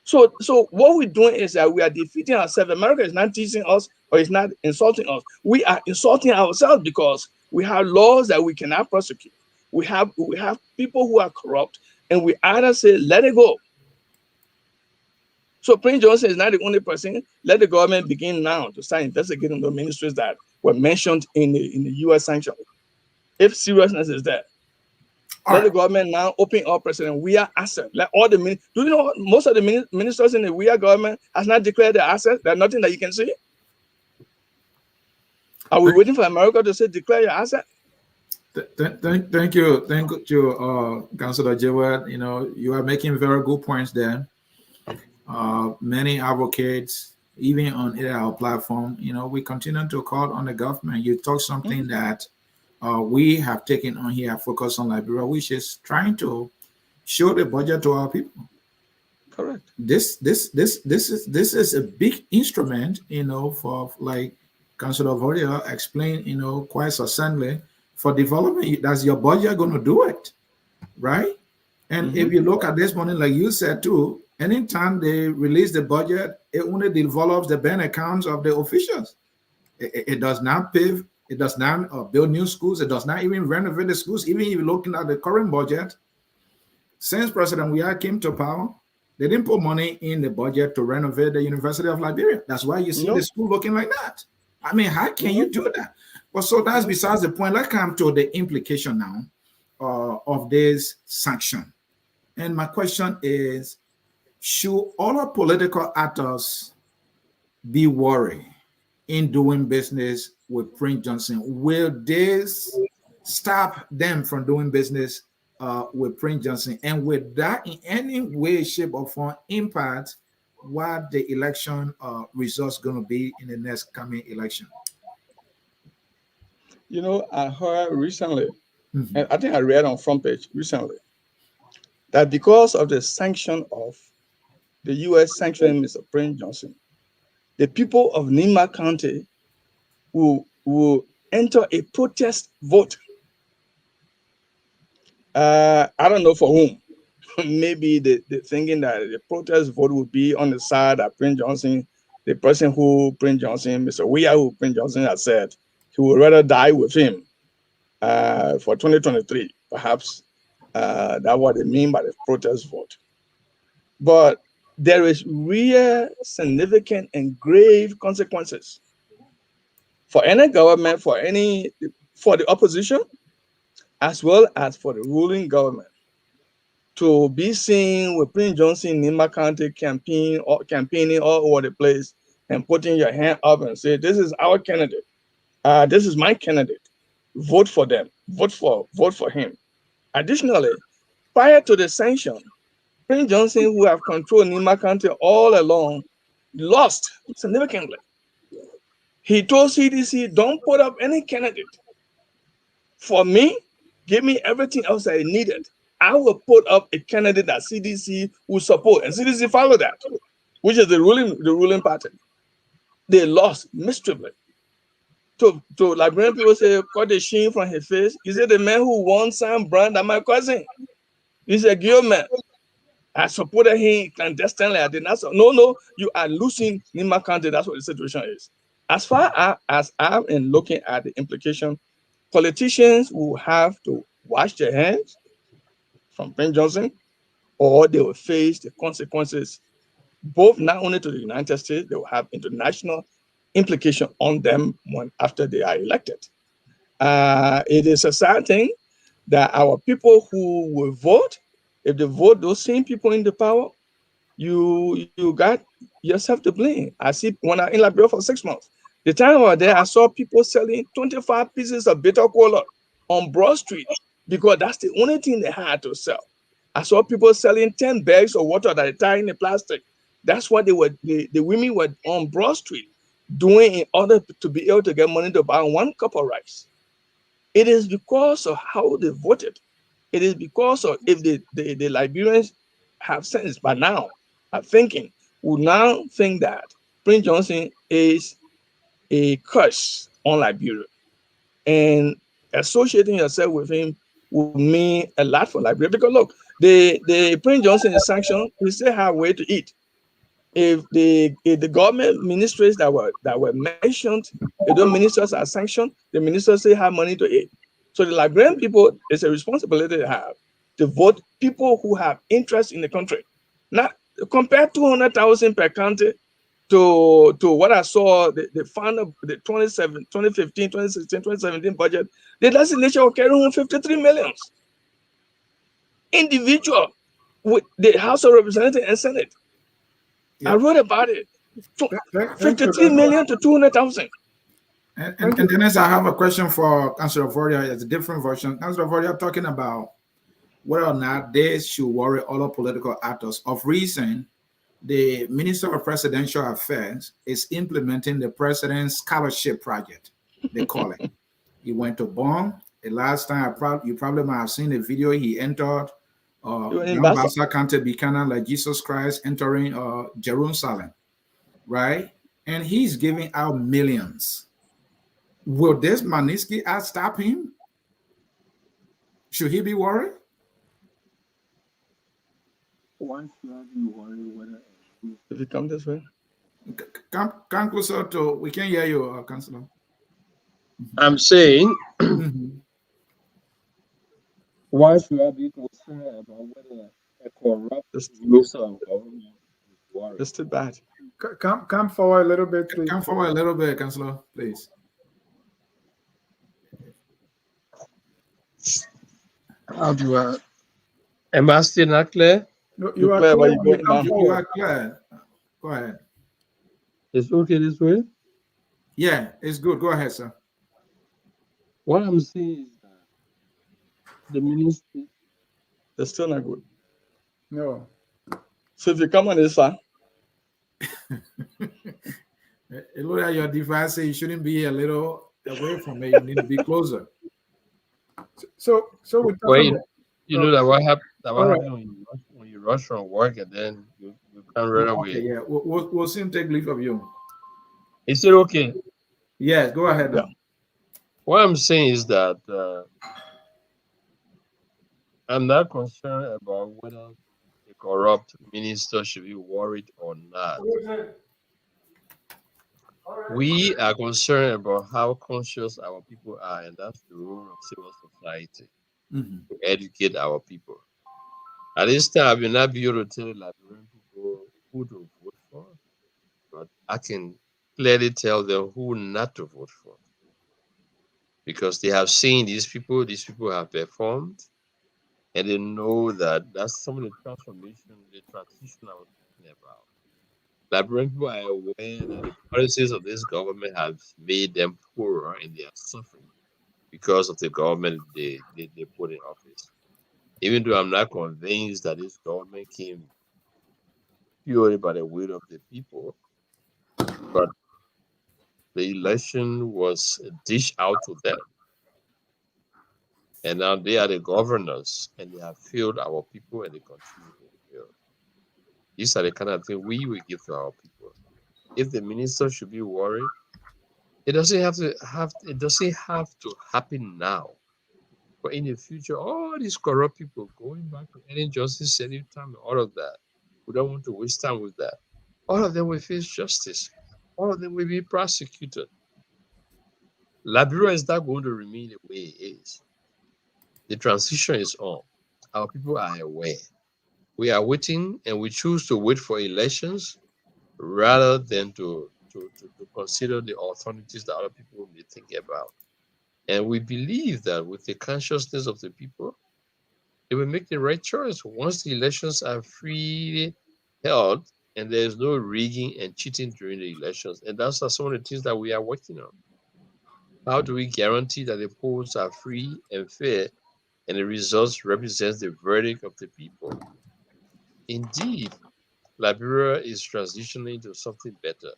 So what we're doing is that we are defeating ourselves. America is not teaching us, or it's not insulting us. We are insulting ourselves, because we have laws that we cannot prosecute. We have people who are corrupt, and we either say, let it go. So Prince Johnson is not the only person. Let the government begin now to start investigating the ministries that were mentioned in the U.S. sanction. If seriousness is there, let the government now open up President Weah asset. Let all the do you know most of the ministers in the Weah government has not declared their assets? There's nothing that you can see. Are we waiting for America to say declare your asset? Thank you, Councillor Jayweh. You are making very good points there. Many advocates, even on our platform, we continue to call on the government. You talk something that we have taken on here, focus on Liberia, which is trying to show the budget to our people. Correct. This is a big instrument, for, like Councillor Verdier explained, quite succinctly, for development. That's your budget going to do it, right? And if you look at this morning, like you said too, anytime they release the budget, it only develops the bank accounts of the officials. It does not pave. It does not build new schools. It does not even renovate the schools. Even if you're looking at the current budget, since President Weah came to power, they didn't put money in the budget to renovate the University of Liberia. That's why you see the school looking like that. I mean, how can you do that? But so that's besides the point. Let's come to the implication now of this sanction. And my question is, should other political actors be worried in doing business with Prince Johnson? Will this stop them from doing business with Prince Johnson? And will that in any way, shape, or form impact what the election results going to be in the next coming election? I heard recently, and I think I read on front page recently, that because of the sanction of the U.S. sanctioning Mr. Prince Johnson, the people of Nima County will enter a protest vote. I don't know for whom. Maybe they're thinking that the protest vote will be on the side that Prince Johnson, the person who Prince Johnson, Mr. Weah, who Prince Johnson has said he would rather die with him for 2023. Perhaps that's what they mean by the protest vote. But there is real, significant, and grave consequences for any government, for the opposition, as well as for the ruling government, to be seen with Prince Johnson in Nima County campaigning all over the place and putting your hand up and say, "This is our candidate. This is my candidate. Vote for them. Vote for him." Additionally, prior to the sanction, Prince Johnson, who have controlled Nima County all along, lost significantly. He told CDC, "Don't put up any candidate. For me, give me everything else I needed. I will put up a candidate that CDC will support." And CDC followed that, which is the ruling party. They lost miserably. To Liberian people say, cut the sheen from his face. He said, "The man who won Sam Brand and my cousin. He's a girl man. I supported him clandestinely. I did not. No, you are losing Nima County." That's what the situation is. As far as I'm in looking at the implication, politicians will have to wash their hands from Prince Johnson, or they will face the consequences, both not only to the United States, they will have international implication on them after they are elected. It is a sad thing that our people who will vote, if they vote those same people in the power, you got yourself to blame. I see when I'm in Liberia for 6 months, the time I was there, I saw people selling 25 pieces of bitter cola on Broad Street because that's the only thing they had to sell. I saw people selling 10 bags of water that they tie in the plastic. That's what the women were on Broad Street doing in order to be able to get money to buy 1 cup of rice. It is because of how they voted. It is because of if the Liberians have sense by now, are thinking, will now think that Prince Johnson is a curse on Liberia. And associating yourself with him will mean a lot for Liberia. Because look, the Prince Johnson is sanctioned, we still have way to eat. If the government ministries that were mentioned, if those ministers are sanctioned, the ministers still have money to eat. So the Liberian people, it's a responsibility to have to vote people who have interest in the country. Not compare 200,000 per county to what I saw the final the 2015, 2016, 2017 budget. The legislature will carry on 53 million individual with the House of Representatives and Senate. Yep. I wrote about it. 53 million to 200,000. And Dennis, I have a question for Councillor Verdier. It's a different version. Councillor Verdier talking about whether or not they should worry other political actors. Of recent, the Minister of Presidential Affairs is implementing the President's Scholarship Project, they call it. He went to Bonn. The last time, you probably might have seen the video, he entered Bassa County, Buchanan, like Jesus Christ entering Jerusalem, right? And he's giving out millions. Will this Magnitsky Act stop him? Should he be worried? Why should I be worried whether if you come this way? Come closer to, we can hear you, Councillor. I'm saying, why should I be concerned about whether a corrupt minister of government is worried? That's too bad. Come forward a little bit, please. Come forward a little bit, Councillor, please. How do I? Am I still not clear? No, you are clear. You are clear. Go ahead. It's okay this way? Yeah, it's good. Go ahead, sir. What I'm saying is that the ministry, they're still not good. No. So if you come on this side, it looks like your device says you shouldn't be a little away from it. You need to be closer. So we you know that what happened when you rush from work and then you can't run away. Okay, yeah, we'll soon take leave of you. Is it okay? Yes, go ahead. Yeah. What I'm saying is that I'm not concerned about whether the corrupt minister should be worried or not. We are concerned about how conscious our people are, and that's the role of civil society to educate our people. At this time, I will not be able to tell Liberian people who to vote for, but I can clearly tell them who not to vote for. Because they have seen these people have performed, and they know that that's some of the transition I was talking about. Liberian people are aware that the policies of this government have made them poorer and they are suffering because of the government they put in office. Even though I'm not convinced that this government came purely by the will of the people, but the election was dished out to them. And now they are the governors and they have failed our people and they continue to fail. These are the kind of things we will give to our people. If the minister should be worried, it doesn't have to happen now. But in the future, all these corrupt people going back to any justice anytime, all of that, we don't want to waste time with that. All of them will face justice. All of them will be prosecuted. Liberia is not going to remain the way it is. The transition is on. our people are aware. We are waiting, and we choose to wait for elections rather than to consider the alternatives that other people may think about. And we believe that with the consciousness of the people, they will make the right choice once the elections are freely held and there's no rigging and cheating during the elections. And those are some of the things that we are working on. How do we guarantee that the polls are free and fair and the results represent the verdict of the people? Indeed, Liberia is transitioning to something better.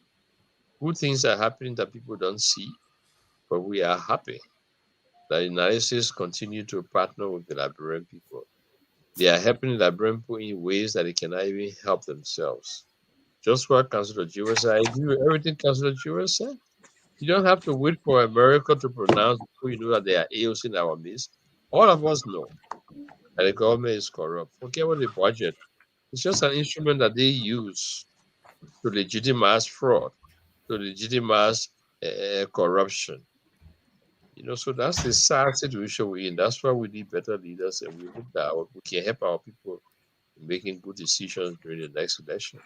Good things are happening that people don't see, but we are happy that the United States continue to partner with the Liberian people. They are helping the Liberian people in ways that they cannot even help themselves. Just what Councillor Jayweh said, I agree with everything Councillor Jayweh said. You don't have to wait for America to pronounce before you know that there are AOC in our midst. All of us know that the government is corrupt. Forget about the budget. It's just an instrument that they use to legitimize fraud, to legitimize corruption. So that's the sad situation we're in. That's why we need better leaders, and we hope that we can help our people in making good decisions during the next election.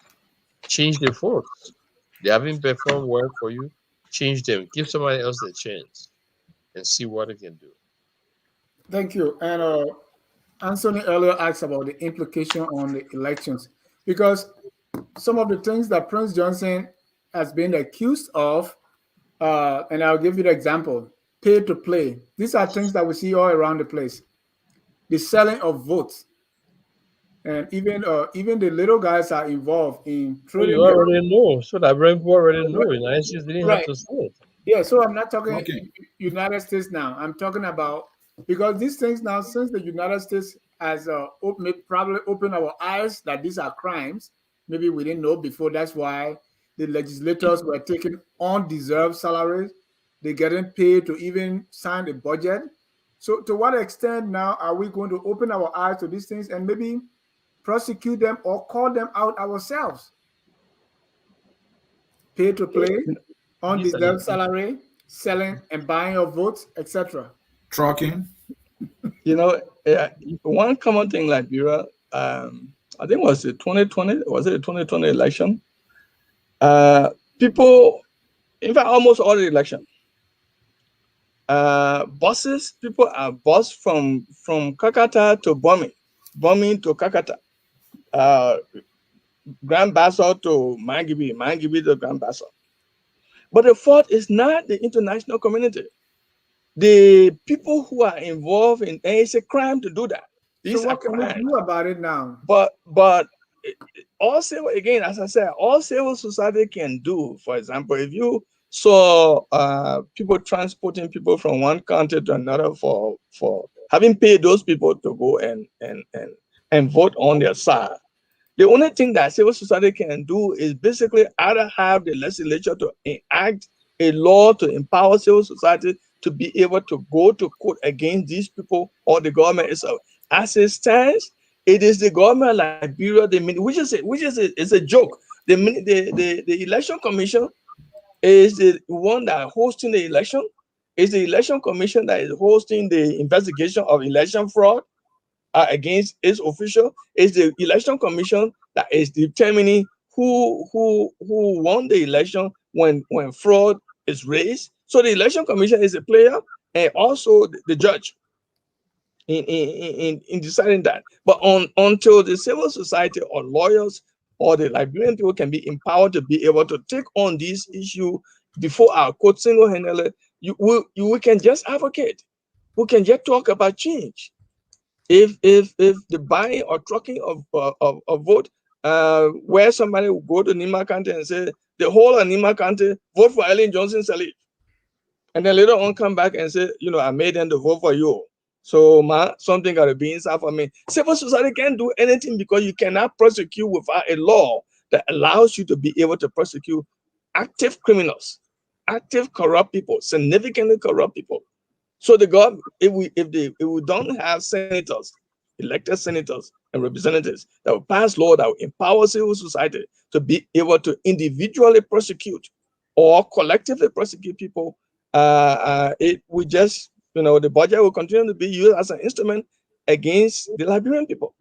Change the folks. They haven't performed well for you. Change them. Give somebody else a chance and see what they can do. Thank you. And Anthony earlier asked about the implication on the elections, because some of the things that Prince Johnson has been accused of, and I'll give you the example, pay to play. These are things that we see all around the place. The selling of votes. And even the little guys are involved in trading. You already know. So that people already know. United States didn't have to say it. Yeah, so I'm not talking United States now. I'm talking about, because these things now, since the United States has probably opened our eyes that these are crimes, maybe we didn't know before. That's why the legislators were taking undeserved salaries. They're getting paid to even sign a budget. So to what extent now are we going to open our eyes to these things and maybe prosecute them or call them out ourselves? Pay to play, undeserved salary, selling and buying of votes, etc. Trucking. One common thing like Liberia, I think was the 2020, was it the 2020 election? People, in fact, almost all the election, buses, people are bused from Kakata to Bombing to Kakata, Grand Bassel to Mangibi to Grand Bassel. But the fault is not the international community. The people who are involved in, and it's a crime to do that. So what can we do about it now? But all civil, again, as I said, all civil society can do. For example, if you saw people transporting people from one country to another for having paid those people to go and vote on their side, the only thing that civil society can do is basically either have the legislature to enact a law to empower civil society to be able to go to court against these people or the government itself. As it stands, it is the government of Liberia, which is a joke. The election commission is the one that hosting the election. It's the election commission that is hosting the investigation of election fraud against its official. It's the election commission that is determining who won the election when fraud is raised. So the election commission is a player and also the judge in deciding that. But until the civil society or lawyers or the Liberian people can be empowered to be able to take on this issue before our court single-handedly, we can just advocate. We can just talk about change. If the buying or trucking of vote, where somebody will go to Nima County and say the whole of Nima County vote for Ellen Johnson Sirleaf, and then later on come back and say, I made them to vote for you. So something got to be inside for me. Civil society can't do anything because you cannot prosecute without a law that allows you to be able to prosecute active criminals, active corrupt people, significantly corrupt people. So the government, if we don't have senators, elected senators and representatives that will pass law that will empower civil society to be able to individually prosecute or collectively prosecute people, the budget will continue to be used as an instrument, against the Liberian people.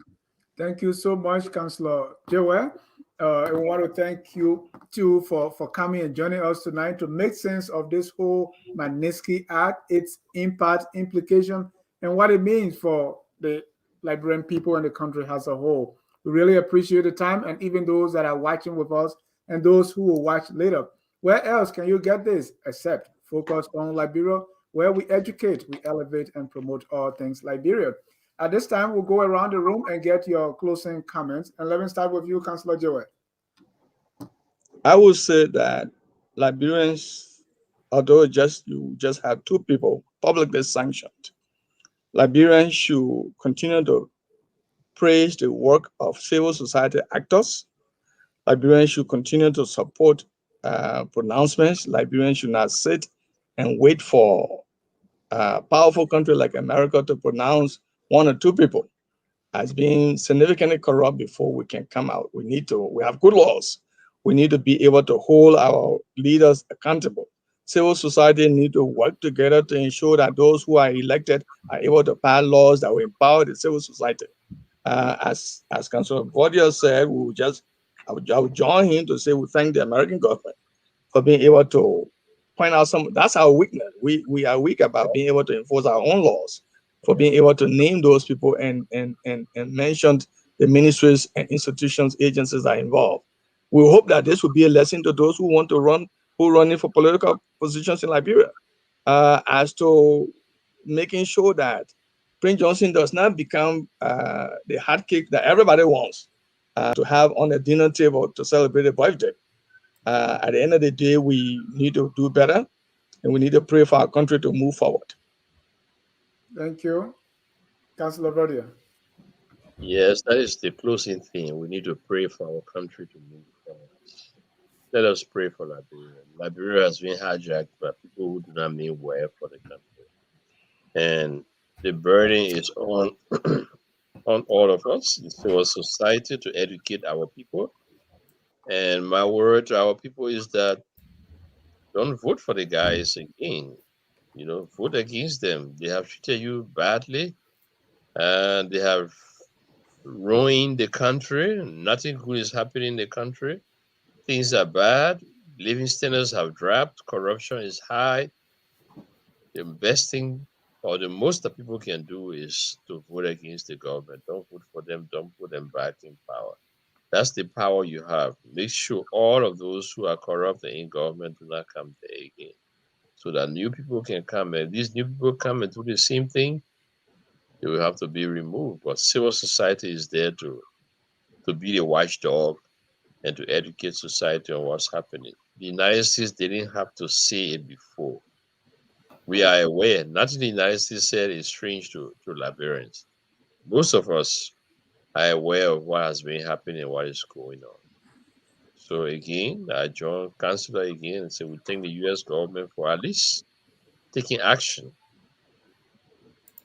Thank you so much, Councillor Jayweh. I want to thank you too for coming and joining us tonight to make sense of this whole Magnitsky Act, its impact, implication, and what it means for the Liberian people and the country as a whole. We really appreciate the time, and even those that are watching with us and those who will watch later. Where else can you get this except Focus on Liberia, where we educate, we elevate, and promote all things Liberia. At this time, we'll go around the room and get your closing comments. And let me start with you, Councillor Jayweh. I would say that Liberians, although you just have two people publicly sanctioned, Liberians should continue to praise the work of civil society actors. Liberians should continue to support pronouncements. Liberians should not sit and wait for a powerful country like America to pronounce one or two people as being significantly corrupt before we can come out. We have good laws. We need to be able to hold our leaders accountable. Civil society need to work together to ensure that those who are elected are able to pass laws that will empower the civil society. As Councillor Verdier said, I would join him to say we thank the American government for being able to point out that's our weakness. We are weak about being able to enforce our own laws, for being able to name those people and mention the ministries and institutions, agencies that are involved. We hope that this will be a lesson to those who want to running for political positions in Liberia, as to making sure that Prince Johnson does not become the hot cake that everybody wants to have on the dinner table to celebrate a birthday. At the end of the day, we need to do better, and we need to pray for our country to move forward. Thank you. Councillor Verdier. Yes, that is the closing thing. We need to pray for our country to move forward. Let us pray for Liberia. Liberia has been hijacked by people who do not mean well for the country. And the burden is on on all of us, in civil society, to educate our people. And my word to our people is that don't vote for the guys again. Vote against them. They have treated you badly, and they have ruined the country. Nothing good is happening in the country. Things are bad. Living standards have dropped. Corruption is high. The best thing, or the most that people can do, is to vote against the government. Don't vote for them. Don't put them back in power. That's the power you have. Make sure all of those who are corrupt in government do not come there again, so that new people can come. And these new people come and do the same thing, they will have to be removed. But civil society is there to be the watchdog and to educate society on what's happening. The United States didn't have to say it before. We are aware. Nothing the United States said is strange to Liberians. Most of us are aware of what has been happening and what is going on. So again, I join Councillor again and say we thank the U.S. government for at least taking action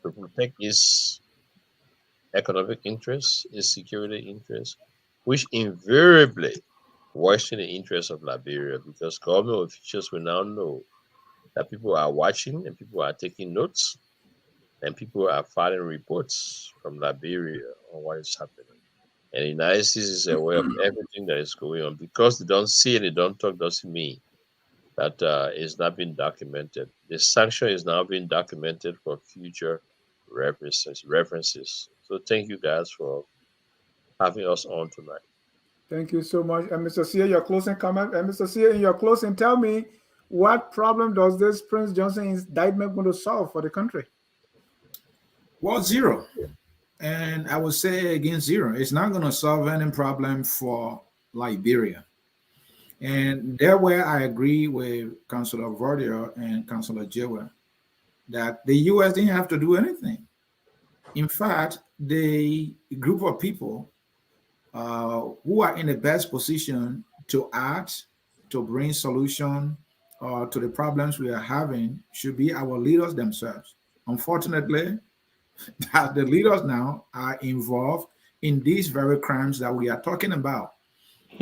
to protect its economic interests, its security interests, which invariably works in the interest of Liberia, because government officials will now know that people are watching and people are taking notes and people are filing reports from Liberia on what is happening. And the United States is aware of everything that is going on. Because they don't see it, they don't talk, doesn't mean that it's not been documented. The sanction is now being documented for future references. So thank you guys for having us on tonight. Thank you so much. And Mr. Sia, your closing comment. And Mr. Sia, in your closing, tell me, what problem does this Prince Johnson indictment going to solve for the country? Well, zero. And I would say again, zero. It's not going to solve any problem for Liberia. And there where I agree with Councillor Verdier and Councillor Jayweh, that the U.S. didn't have to do anything. In fact, the group of people who are in the best position to act, to bring solution to the problems we are having should be our leaders themselves. Unfortunately, that the leaders now are involved in these very crimes that we are talking about.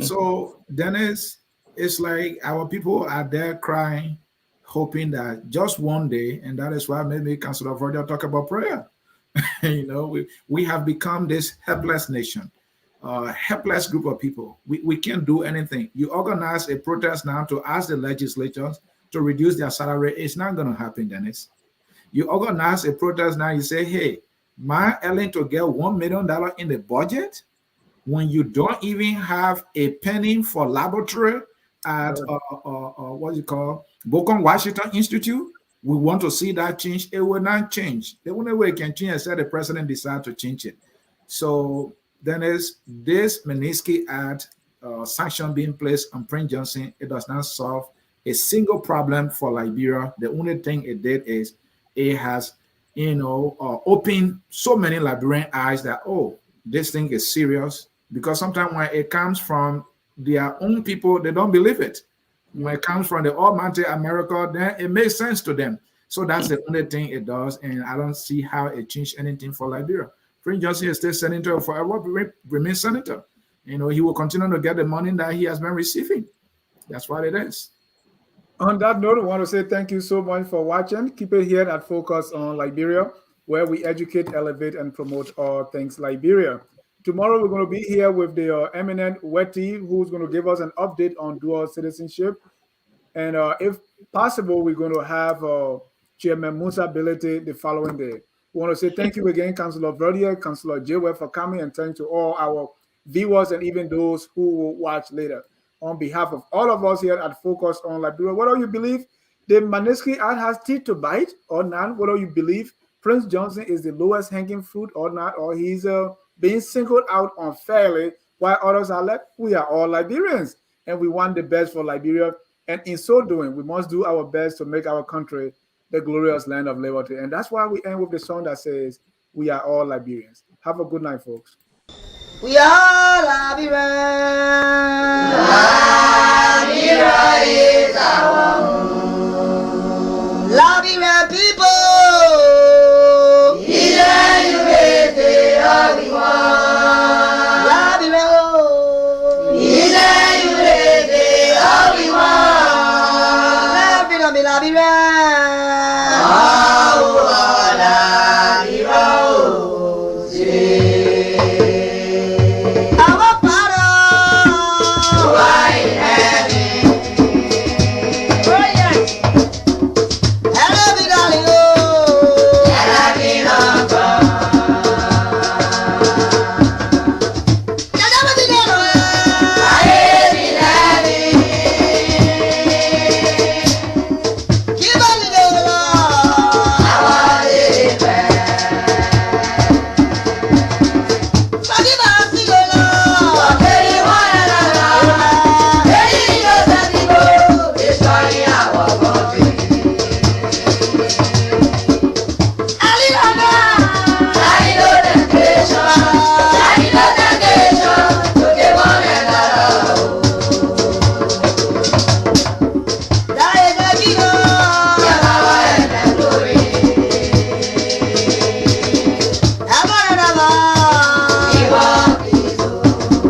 So then it's like our people are there crying, hoping that just one day, and that is why maybe Councillor Verdier talk about prayer, You know, we have become this helpless nation, helpless group of people. We can't do anything. You organize a protest now to ask the legislatures to reduce their salary. It's not going to happen, Dennis. You organize a protest now, you say, hey, my Ellen to get $1 million in the budget when you don't even have a penny for laboratory at what you call Bocon Washington Institute. We want to see that change. It will not change. The only way it can change is that the president decides to change it. So then is this Magnitsky Act sanction being placed on Prince Johnson. It does not solve a single problem for Liberia. The only thing it did is it has, opened so many Liberian eyes that, oh, this thing is serious. Because sometimes when it comes from their own people, they don't believe it. When it comes from the Almighty America, then it makes sense to them. So that's the only thing it does, and I don't see how it changed anything for Liberia. Prince Johnson is still senator forever, remain senator. He will continue to get the money that he has been receiving. That's what it is. On that note, I want to say thank you so much for watching. Keep it here at Focus on Liberia, where we educate, elevate, and promote all things Liberia. Tomorrow, we're going to be here with the eminent Weti, who's going to give us an update on dual citizenship. And if possible, we're going to have Chairman Musa Bilete the following day. We want to say thank you again, Councillor Verdier, Councillor Jayweh, for coming, and thanks to all our viewers and even those who will watch later. On behalf of all of us here at Focus on Liberia, whether you believe the Magnitsky Act has teeth to bite or not, whether you believe Prince Johnson is the lowest hanging fruit or not, or he's being singled out unfairly while others are left, we are all Liberians and we want the best for Liberia. And in so doing, we must do our best to make our country the glorious land of liberty. And that's why we end with the song that says, we are all Liberians. Have a good night, folks. We are Liberians.